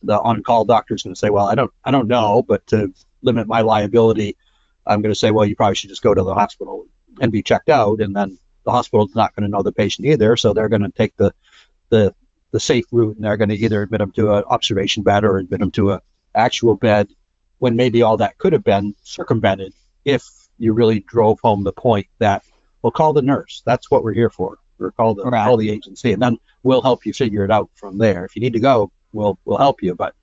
the on-call doctor is going to say, well, I don't know, but to limit my liability, I'm going to say, well, you probably should just go to the hospital and be checked out. And then the hospital's not going to know the patient either, so they're going to take the safe route, and they're going to either admit them to an observation bed or admit them to an actual bed, when maybe all that could have been circumvented if you really drove home the point that, well, call the nurse. That's what we're here for. Or call the agency, and then we'll help you figure it out from there. If you need to go, we'll help you. But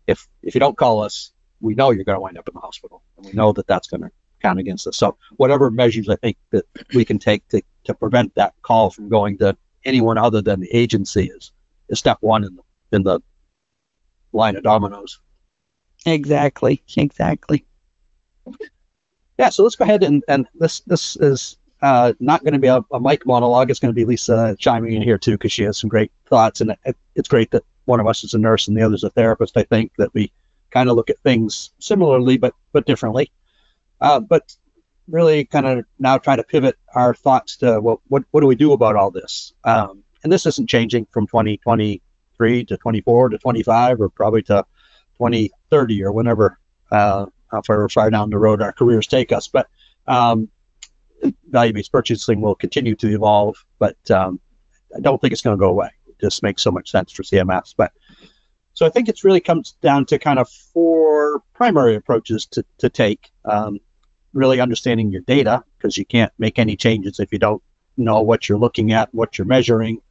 if you don't call us, we know you're going to wind up in the hospital, and we know that that's going to count against us. So whatever measures I think that we can take to prevent that call from going to anyone other than the agency is step one in the line of dominoes. Exactly. Yeah, so let's go ahead and this is not going to be a mic monologue. It's going to be Lisa chiming in here too, because she has some great thoughts, and it's great that one of us is a nurse and the other's a therapist. I think that we kind of look at things similarly but differently. But really kind of now try to pivot our thoughts to, well, what do we do about all this? And this isn't changing from 2023 to 24 to 25 or probably to 2030 or whenever, however far down the road our careers take us. But value-based purchasing will continue to evolve, but I don't think it's going to go away. It just makes so much sense for CMS. But so I think it really comes down to kind of 4 primary approaches to take. Really understanding your data, because you can't make any changes if you don't know what you're looking at, what you're measuring.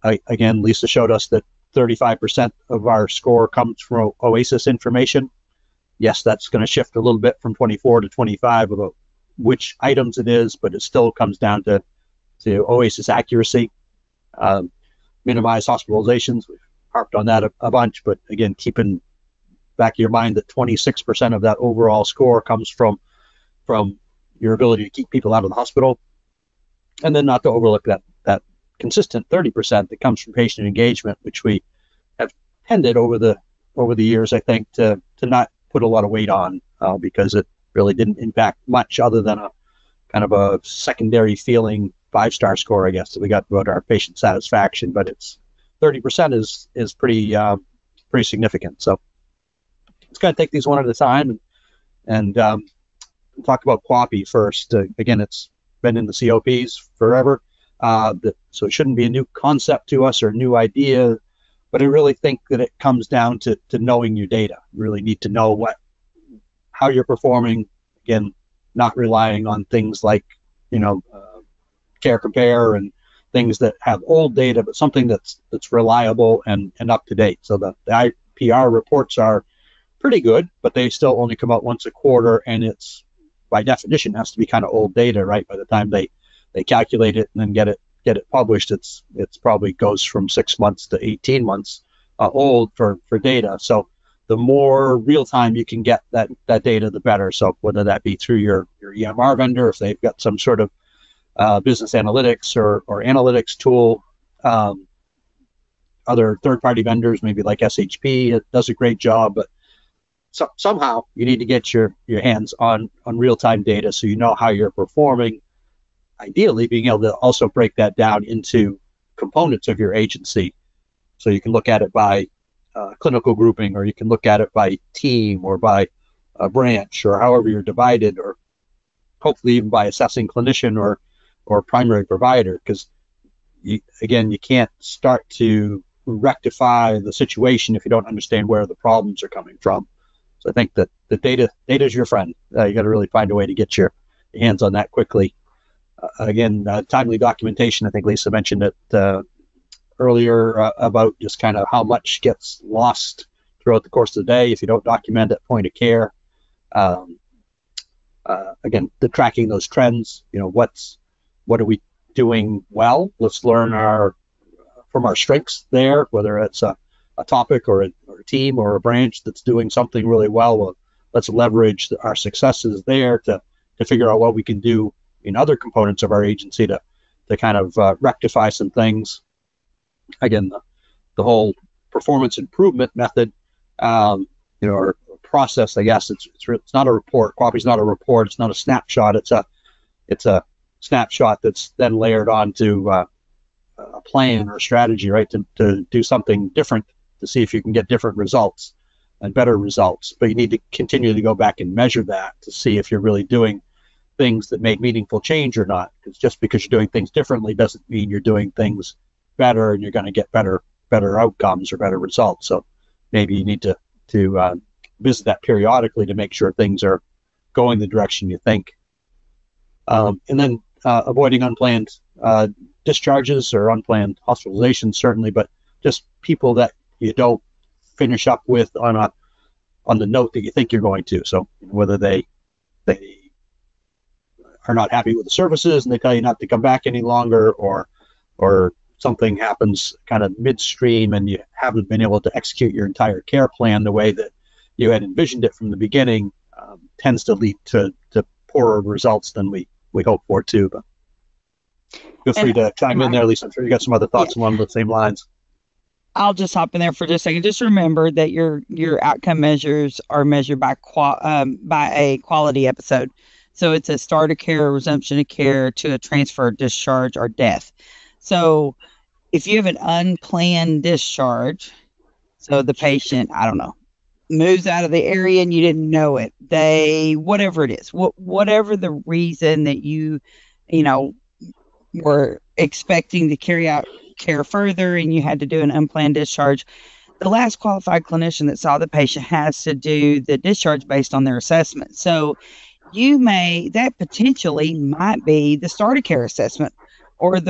Again, Lisa showed us that 35% of our score comes from OASIS information. Yes, that's going to shift a little bit from 24 to 25 about which items it is, but it still comes down to OASIS accuracy. Minimize hospitalizations. We've harped on that a bunch, but again, keep in back of your mind that 26% of that overall score comes from your ability to keep people out of the hospital. And then not to overlook that consistent 30% that comes from patient engagement, which we have tended over the years, I think, to not put a lot of weight on because it really didn't impact much other than a kind of a secondary feeling 5-star score, I guess, that we got about our patient satisfaction. But it's 30% is pretty significant. So let's kind of take these one at a time and talk about QAPI first. Again, it's been in the COPs forever. So it shouldn't be a new concept to us or a new idea, but I really think that it comes down to knowing your data. You really need to know how you're performing. Again, not relying on things like, Care Compare and things that have old data, but something that's reliable and up to date. So the IPR reports are pretty good, but they still only come out once a quarter, and it's by definition has to be kind of old data, right? By the time they calculate it and then get it published, it's probably goes from 6 months to 18 months old for data. So the more real time you can get that data, the better. So whether that be through your EMR vendor, if they've got some sort of business analytics or analytics tool, other third-party vendors, maybe like SHP, it does a great job, but somehow you need to get your hands on real-time data so you know how you're performing. Ideally, being able to also break that down into components of your agency, so you can look at it by clinical grouping, or you can look at it by team or by a branch, or however you're divided, or hopefully even by assessing clinician or primary provider, because you can't start to rectify the situation if you don't understand where the problems are coming from. So I think that the data is your friend. You got to really find a way to get your hands on that quickly. Timely documentation. I think Lisa mentioned it earlier about just kind of how much gets lost throughout the course of the day if you don't document at point of care. The tracking those trends. What are we doing well? Let's learn from our strengths there, whether it's a topic or a team or a branch that's doing something really well. Let's leverage our successes there to figure out what we can do in other components of our agency to kind of rectify some things. Again, the whole performance improvement method, or process, I guess it's not a report. Quality's not a report. It's not a snapshot. It's a snapshot that's then layered onto a plan or a strategy, right? To do something different, to see if you can get different results and better results. But you need to continue to go back and measure that to see if you're really doing things that make meaningful change or not. Because just because you're doing things differently doesn't mean you're doing things better and you're going to get better outcomes or better results. So maybe you need to visit that periodically to make sure things are going the direction you think. And then avoiding unplanned discharges or unplanned hospitalizations, certainly, but just people that you don't finish up with on the note that you think you're going to. So whether they are not happy with the services and they tell you not to come back any longer, or something happens kind of midstream and you haven't been able to execute your entire care plan the way that you had envisioned it from the beginning, tends to lead to poorer results than we hope for too. But feel free to chime in there, Lisa. I'm sure you got some other thoughts along the same lines. I'll just hop in there for just a second. Just remember that your outcome measures are measured by a quality episode. So it's a start of care, a resumption of care, to a transfer, discharge, or death. So if you have an unplanned discharge, so the patient, I don't know, moves out of the area and you didn't know it, whatever it is, whatever the reason that you were expecting to carry out care further and you had to do an unplanned discharge, the last qualified clinician that saw the patient has to do the discharge based on their assessment. So that potentially might be the start of care assessment, or a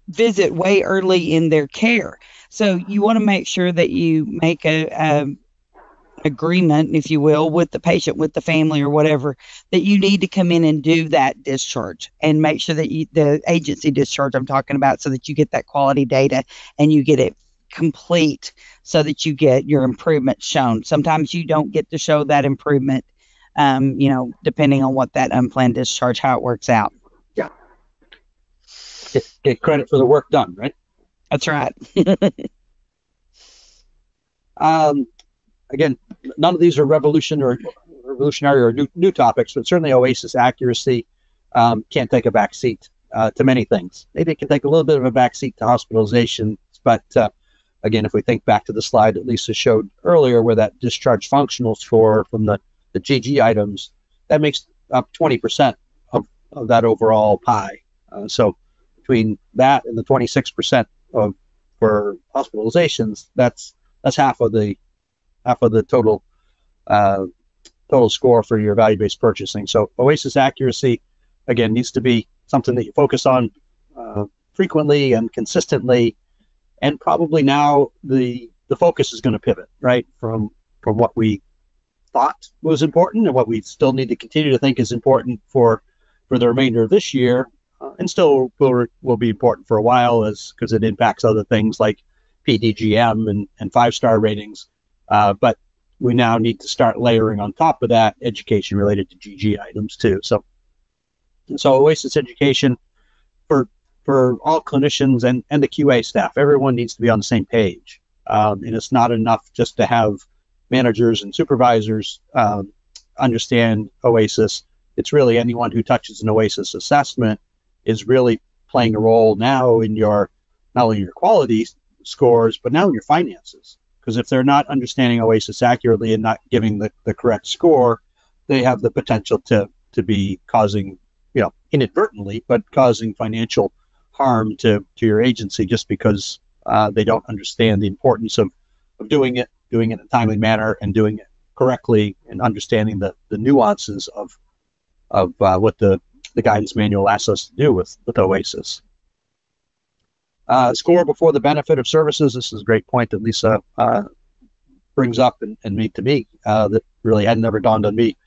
visit way early in their care. So you want to make sure that you make a agreement, if you will, with the patient, with the family or whatever, that you need to come in and do that discharge and make sure that the agency discharge I'm talking about, so that you get that quality data and you get it complete so that you get your improvement shown. Sometimes you don't get to show that improvement, depending on what that unplanned discharge, how it works out. Yeah. Get credit for the work done, right? That's right. Again, none of these are revolutionary or new topics, but certainly OASIS accuracy can't take a back seat to many things. Maybe it can take a little bit of a back seat to hospitalization, but again, if we think back to the slide that Lisa showed earlier, where that discharge functionals from the GG items, that makes up 20% of that overall pie. So between that and the 26% for hospitalizations, that's half of the total score for your value-based purchasing. So OASIS accuracy, again, needs to be something that you focus on frequently and consistently. And probably now the focus is going to pivot, right, from what we thought was important and what we still need to continue to think is important for the remainder of this year, and still will be important for a while, because it impacts other things like PDGM and 5-star ratings. But we now need to start layering on top of that education related to GG items too. So OASIS education for all clinicians and the QA staff, everyone needs to be on the same page. And it's not enough just to have managers and supervisors understand OASIS. It's really anyone who touches an OASIS assessment is really playing a role now in not only your quality scores, but now in your finances. Because if they're not understanding OASIS accurately and not giving the correct score, they have the potential to be causing, inadvertently, but causing financial harm to your agency just because they don't understand the importance of doing it in a timely manner and doing it correctly, and understanding the nuances of what the guidance manual asks us to do with OASIS. Score before the benefit of services. This is a great point that Lisa brings up and to me that really had never dawned on me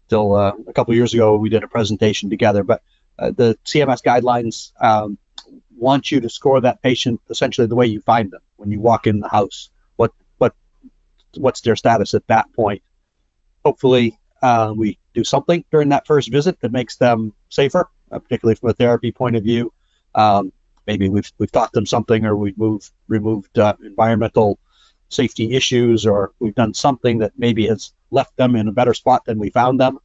till a couple of years ago. We did a presentation together, but the CMS guidelines want you to score that patient essentially the way you find them when you walk in the house. What's their status at that point? Hopefully, we do something during that first visit that makes them safer, particularly from a therapy point of view. Maybe we've taught them something, or we've removed environmental safety issues, or we've done something that maybe has left them in a better spot than we found them.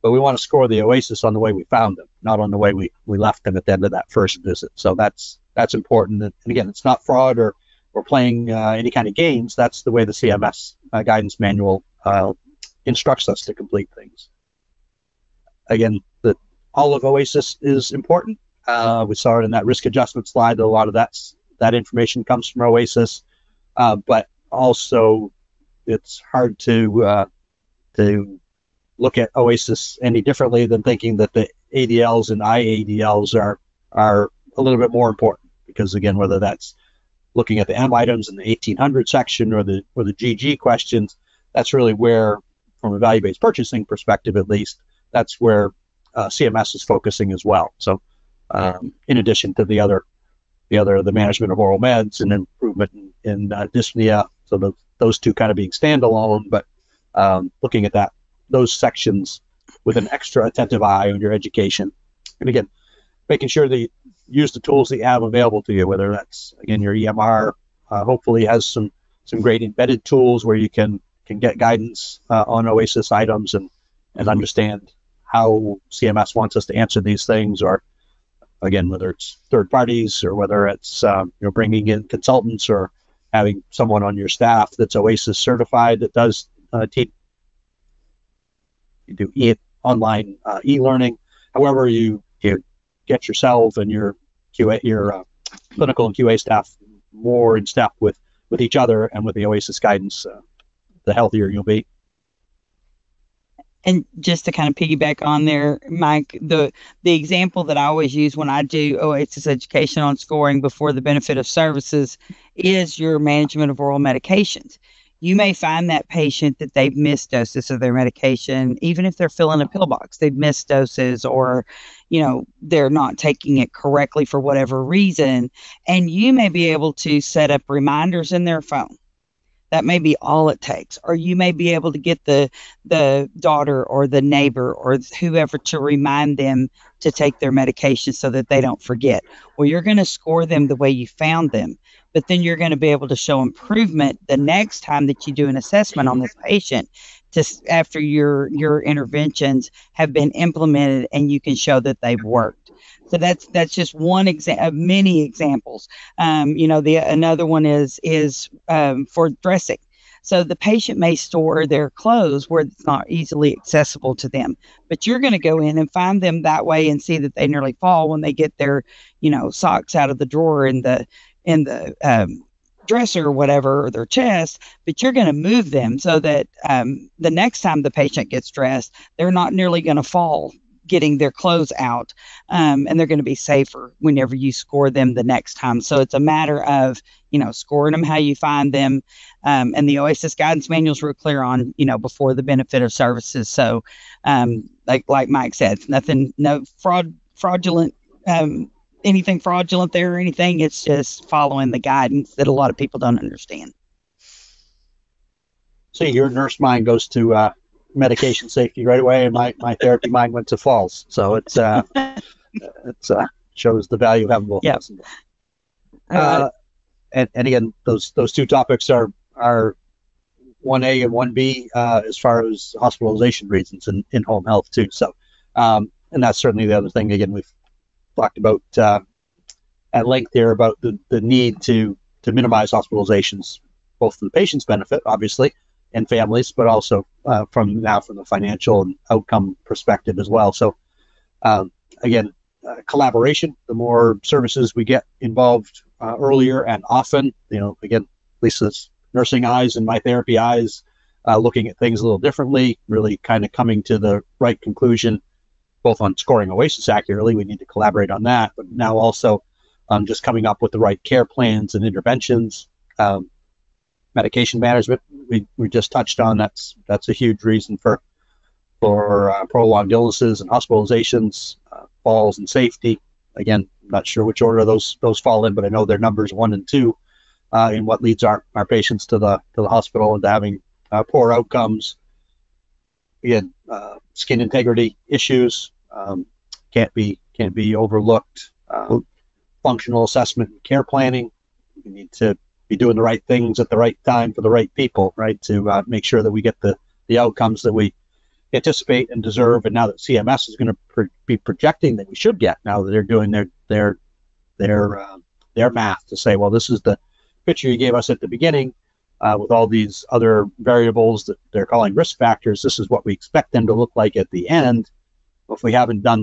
But we want to score the OASIS on the way we found them, not on the way we left them at the end of that first visit. So that's important. And again, it's not fraud or playing any kind of games. That's the way the CMS guidance manual instructs us to complete things. Again, all of OASIS is important. We saw it in that risk adjustment slide that a lot of that information comes from OASIS, but also it's hard to look at OASIS any differently than thinking that the ADLs and IADLs are a little bit more important, because again, whether that's looking at the M items in the 1800 section or the GG questions, that's really where, from a value-based purchasing perspective at least, that's where CMS is focusing as well. So in addition to the management of oral meds and improvement in dyspnea, so those two kind of being standalone, but looking at those sections with an extra attentive eye on your education. And again, making sure that you use the tools that you have available to you, whether that's, again, your EMR hopefully has some great embedded tools where you can get guidance on OASIS items and understand how CMS wants us to answer these things, or again, whether it's third parties or whether it's bringing in consultants or having someone on your staff that's OASIS certified that does you do online e-learning. However, you get yourself and your clinical and QA staff more in step with each other and with the OASIS guidance, the healthier you'll be. And just to kind of piggyback on there, Mike, the example that I always use when I do OASIS education on scoring before the benefit of services is your management of oral medications. You may find that patient that they've missed doses of their medication, even if they're filling a pill box, they've missed doses, or, they're not taking it correctly for whatever reason. And you may be able to set up reminders in their phone. That may be all it takes. Or you may be able to get the daughter or the neighbor or whoever to remind them to take their medication so that they don't forget. Well, you're going to score them the way you found them, but then you're going to be able to show improvement the next time that you do an assessment on this patient after your interventions have been implemented and you can show that they've worked. So that's just one of many examples. Another one is for dressing. So the patient may store their clothes where it's not easily accessible to them, but you're going to go in and find them that way and see that they nearly fall when they get their, socks out of the drawer in the dresser or whatever, or their chest, but you're going to move them so that the next time the patient gets dressed, they're not nearly going to fall getting their clothes out, and they're going to be safer whenever you score them the next time. So it's a matter of, scoring them how you find them, and the OASIS guidance manual is real clear on, before the benefit of services. So like Mike said, nothing, no fraudulent, anything fraudulent there or anything. It's just following the guidance that a lot of people don't understand. See, your nurse mind goes to medication safety right away, and my therapy mind went to falls. So it's shows the value of having both. Yep. And again, those two topics are 1A and 1B as far as hospitalization reasons and in home health too. So and that's certainly the other thing. Again, we've talked about at length here about the need to minimize hospitalizations, both for the patient's benefit, obviously, and families, but also from the financial and outcome perspective as well. So again, collaboration, the more services we get involved earlier and often, again, Lisa's nursing eyes and my therapy eyes, looking at things a little differently, really kind of coming to the right conclusion, both on scoring OASIS accurately. We need to collaborate on that, but now also just coming up with the right care plans and interventions. Medication management, we just touched on. That's a huge reason for prolonged illnesses and hospitalizations, falls and safety. Again, not sure which order those fall in, but I know they're numbers 1 and 2 in what leads our patients to the hospital and to having poor outcomes. Again, skin integrity issues can't be overlooked. Functional assessment and care planning. We need to be doing the right things at the right time for the right people, right? To make sure that we get the outcomes that we anticipate and deserve. And now that CMS is going to be projecting that we should get, now that they're doing their math to say, well, this is the picture you gave us at the beginning with all these other variables that they're calling risk factors. This is what we expect them to look like at the end. If we haven't had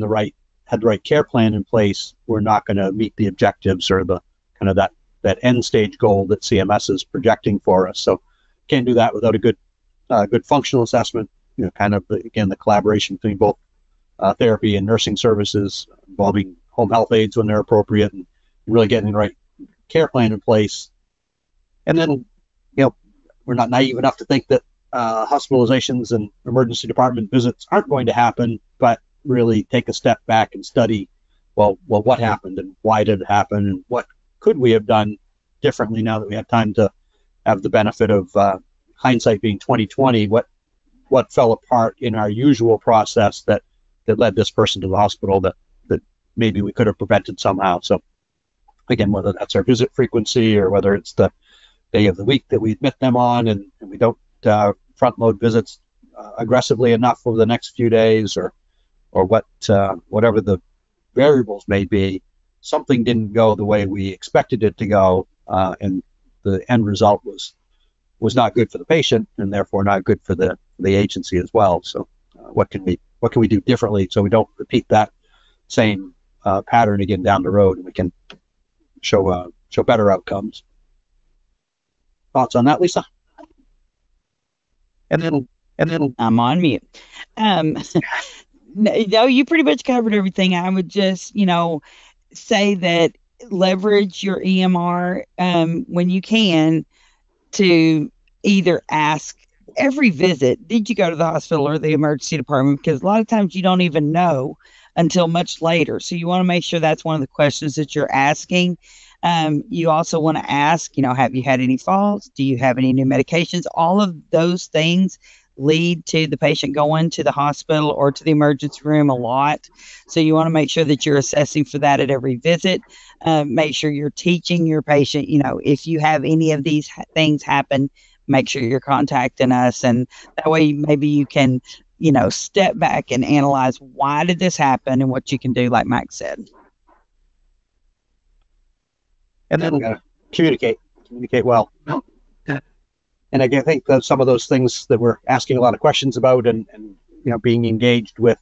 the right care plan in place, we're not going to meet the objectives or the kind of that end stage goal that CMS is projecting for us. So can't do that without a good functional assessment, kind of, again, the collaboration between both therapy and nursing services, involving home health aides when they're appropriate, and really getting the right care plan in place. And then, we're not naive enough to think that hospitalizations and emergency department visits aren't going to happen, but really take a step back and study, well, what happened and why did it happen and what could we have done differently now that we have time to have the benefit of hindsight being 2020? What fell apart in our usual process that led this person to the hospital that maybe we could have prevented somehow? So again, whether that's our visit frequency or whether it's the day of the week that we admit them on and we don't front load visits aggressively enough over the next few days, or whatever the variables may be, something didn't go the way we expected it to go, and the end result was not good for the patient and therefore not good for the agency as well. So what can we do differently so we don't repeat that same pattern again down the road, and we can show better outcomes? Thoughts on that, Lisa? And then I'm on mute. No, you pretty much covered everything. I would just, say that leverage your EMR when you can to either ask every visit, did you go to the hospital or the emergency department? Because a lot of times you don't even know until much later. So you want to make sure that's one of the questions that you're asking. You also want to ask, have you had any falls? Do you have any new medications? All of those things lead to the patient going to the hospital or to the emergency room a lot. So you want to make sure that you're assessing for that at every visit. Make sure you're teaching your patient, if you have any of these things happen, make sure you're contacting us. And that way maybe you can, step back and analyze why did this happen and what you can do, like Mike said. And then we got to communicate well. And I think that some of those things that we're asking a lot of questions about, and being engaged with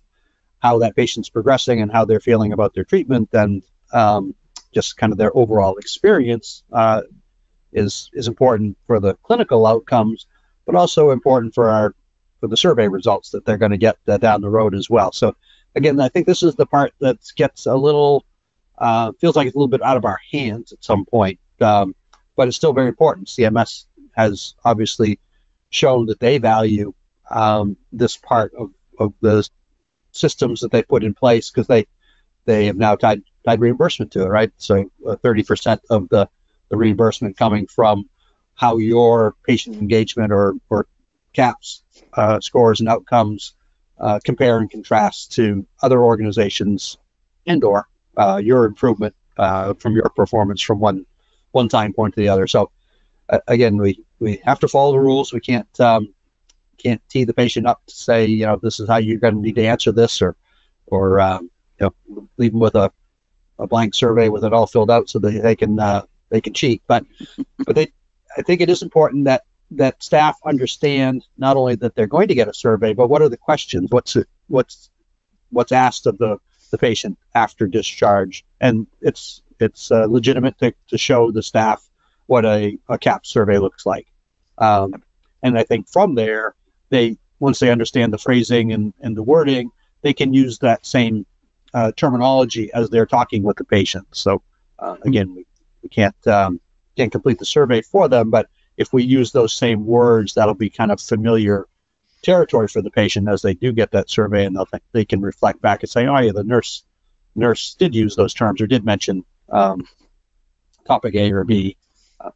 how that patient's progressing and how they're feeling about their treatment, and just kind of their overall experience is important for the clinical outcomes, but also important for the survey results that they're going to get down the road as well. So again, I think this is the part that gets a little feels like it's a little bit out of our hands at some point, but it's still very important. CMS has obviously shown that they value this part of the systems that they put in place, because they have now tied reimbursement to it, right? So 30% of the reimbursement coming from how your patient engagement or CAPS scores and outcomes compare and contrast to other organizations, and/or your improvement from your performance from one time point to the other. So again, we have to follow the rules. We can't tee the patient up to say, this is how you're going to need to answer this, or leave them with a blank survey with it all filled out so that they can cheat. But I think it is important that staff understand not only that they're going to get a survey, but what are the questions? What's asked of the patient after discharge, and it's legitimate to show the staff what a CAP survey looks like. And I think from there, once they understand the phrasing and the wording, they can use that same terminology as they're talking with the patient. So again, we can't complete the survey for them, but if we use those same words, that'll be kind of familiar territory for the patient as they do get that survey, and they can reflect back and say, oh yeah, the nurse did use those terms or did mention topic A or B.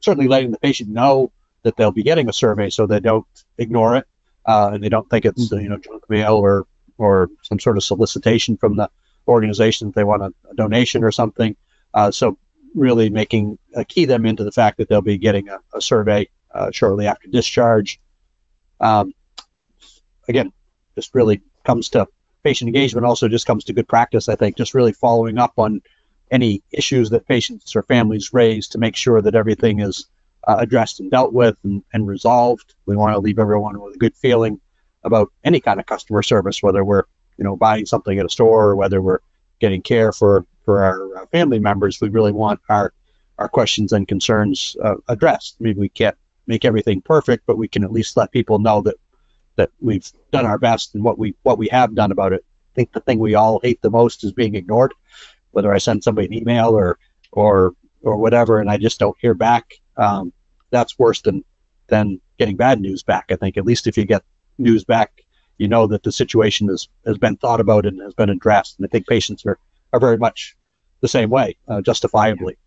Certainly letting the patient know that they'll be getting a survey so they don't ignore it, and they don't think it's junk mail or some sort of solicitation from the organization if they want a donation or something. So really key them into the fact that they'll be getting a survey shortly after discharge. Again, just really comes to patient engagement, also just comes to good practice, I think, just really following up on any issues that patients or families raise to make sure that everything is addressed and dealt with and resolved. We want to leave everyone with a good feeling about any kind of customer service, whether we're buying something at a store or whether we're getting care for our family members. We really want our questions and concerns addressed. Maybe we can't make everything perfect, but we can at least let people know that we've done our best and what we have done about it. I think the thing we all hate the most is being ignored, whether I send somebody an email or whatever, and I just don't hear back. That's worse than getting bad news back. I think at least if you get news back, that the situation has been thought about and has been addressed. And I think patients are very much the same way, justifiably.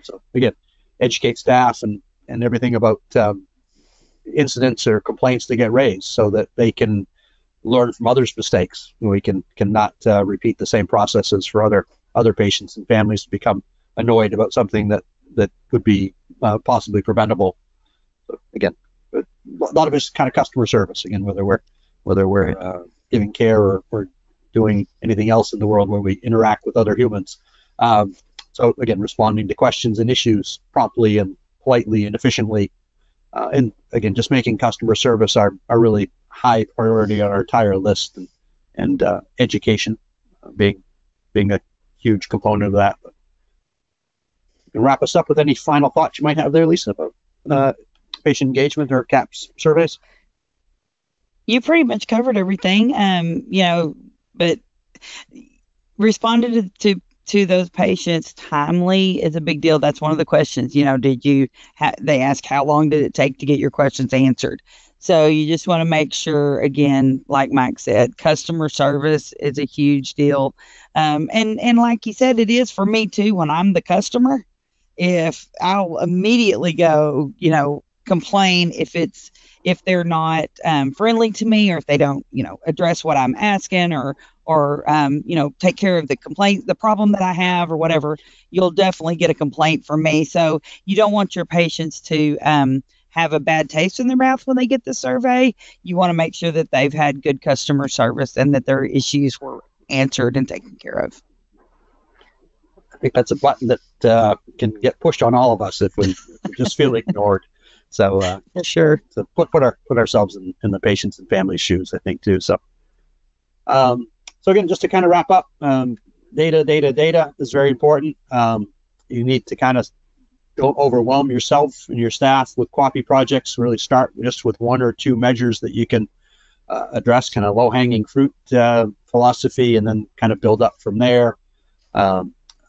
So again, educate staff and everything about incidents or complaints that get raised so that they can learn from others' mistakes. We cannot repeat the same processes for other patients and families to become annoyed about something that could be possibly preventable. So again, a lot of it's kind of customer service, again, whether we're giving care or doing anything else in the world where we interact with other humans. So again, responding to questions and issues promptly and politely and efficiently, and again, just making customer service our really high priority on our entire list, and education being a huge component of that. But you can wrap us up with any final thoughts you might have there, Lisa, about patient engagement or CAPS surveys. You pretty much covered everything, but responded to those patients timely is a big deal. That's one of the questions. They ask how long did it take to get your questions answered. So you just want to make sure, again, like Mike said, customer service is a huge deal. And like you said, it is for me too. When I'm the customer, if I'll immediately go, complain if they're not friendly to me, or if they don't, address what I'm asking, or take care of the problem that I have or whatever, you'll definitely get a complaint from me. So you don't want your patients to have a bad taste in their mouth when they get the survey. You want to make sure that they've had good customer service and that their issues were answered and taken care of. I think that's a button that can get pushed on all of us if we just feel ignored. So For sure. so put ourselves in the patients and family shoes, I think, too. So so again, just to kind of wrap up, data is very important. You need to kind of don't overwhelm yourself and your staff with QAPI projects. Really start just with 1 or 2 measures that you can address, kind of low-hanging fruit philosophy, and then kind of build up from there.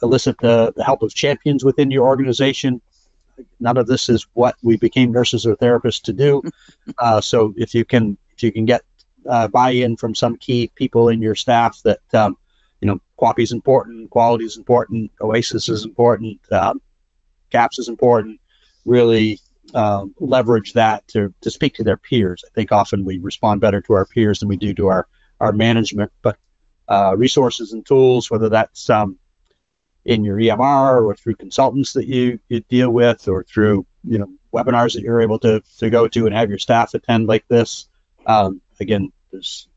Elicit the help of champions within your organization. None of this is what we became nurses or therapists to do. So if you can get buy-in from some key people in your staff that QAPI is important, quality is important, OASIS is important, CAPS is important. Really leverage that to speak to their peers. I think often we respond better to our peers than we do to our management. But resources and tools, whether that's in your EMR or through consultants that you deal with, or through webinars that you're able to go to and have your staff attend like this. Again, there's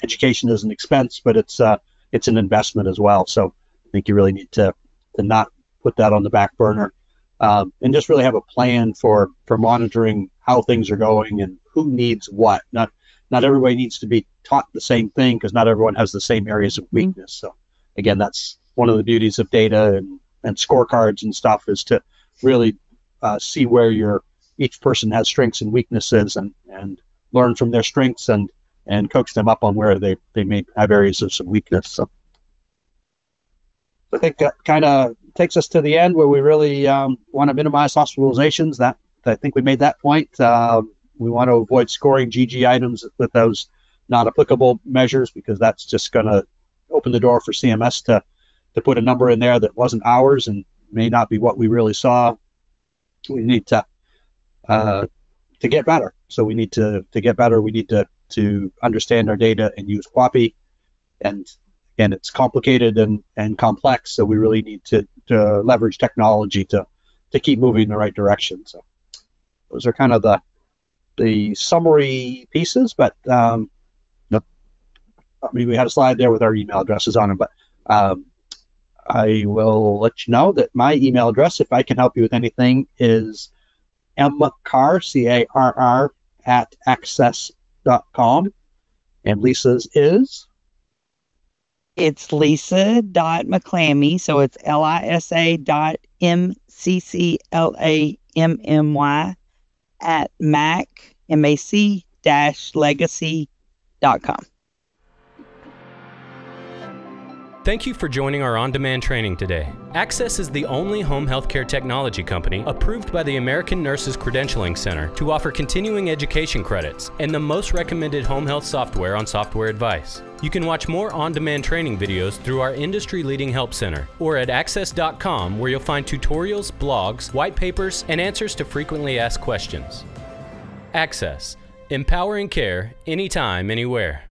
education is an expense, but it's an investment as well. So I think you really need to not put that on the back burner, and just really have a plan for monitoring how things are going and who needs what. Not everybody needs to be taught the same thing, because not everyone has the same areas of weakness. So again, that's one of the beauties of data and scorecards and stuff, is to really see where each person has strengths and weaknesses, and learn from their strengths and coach them up on where they may have areas of some weakness. So I think that kind of takes us to the end, where we really want to minimize hospitalizations. That I think we made that point. We want to avoid scoring GG items with those not applicable measures, because that's just going to open the door for CMS to put a number in there that wasn't ours and may not be what we really saw. We need to get better. So we need to get better. We need to understand our data and use QAPI. And again, it's complicated and complex, so we really need to leverage technology to keep moving in the right direction. So those are kind of the summary pieces, but we had a slide there with our email addresses on them, but I will let you know that my email address, if I can help you with anything, is mcarr, C-A-R-R, @axxess.com. And Lisa's is? It's lisa.mcclammy, so it's lisa.mcclammy @mac-legacy.com. Thank you for joining our on-demand training today. Axxess is the only home healthcare technology company approved by the American Nurses Credentialing Center to offer continuing education credits and the most recommended home health software on Software Advice. You can watch more on-demand training videos through our industry-leading help center, or at axxess.com, where you'll find tutorials, blogs, white papers, and answers to frequently asked questions. Axxess, empowering care anytime, anywhere.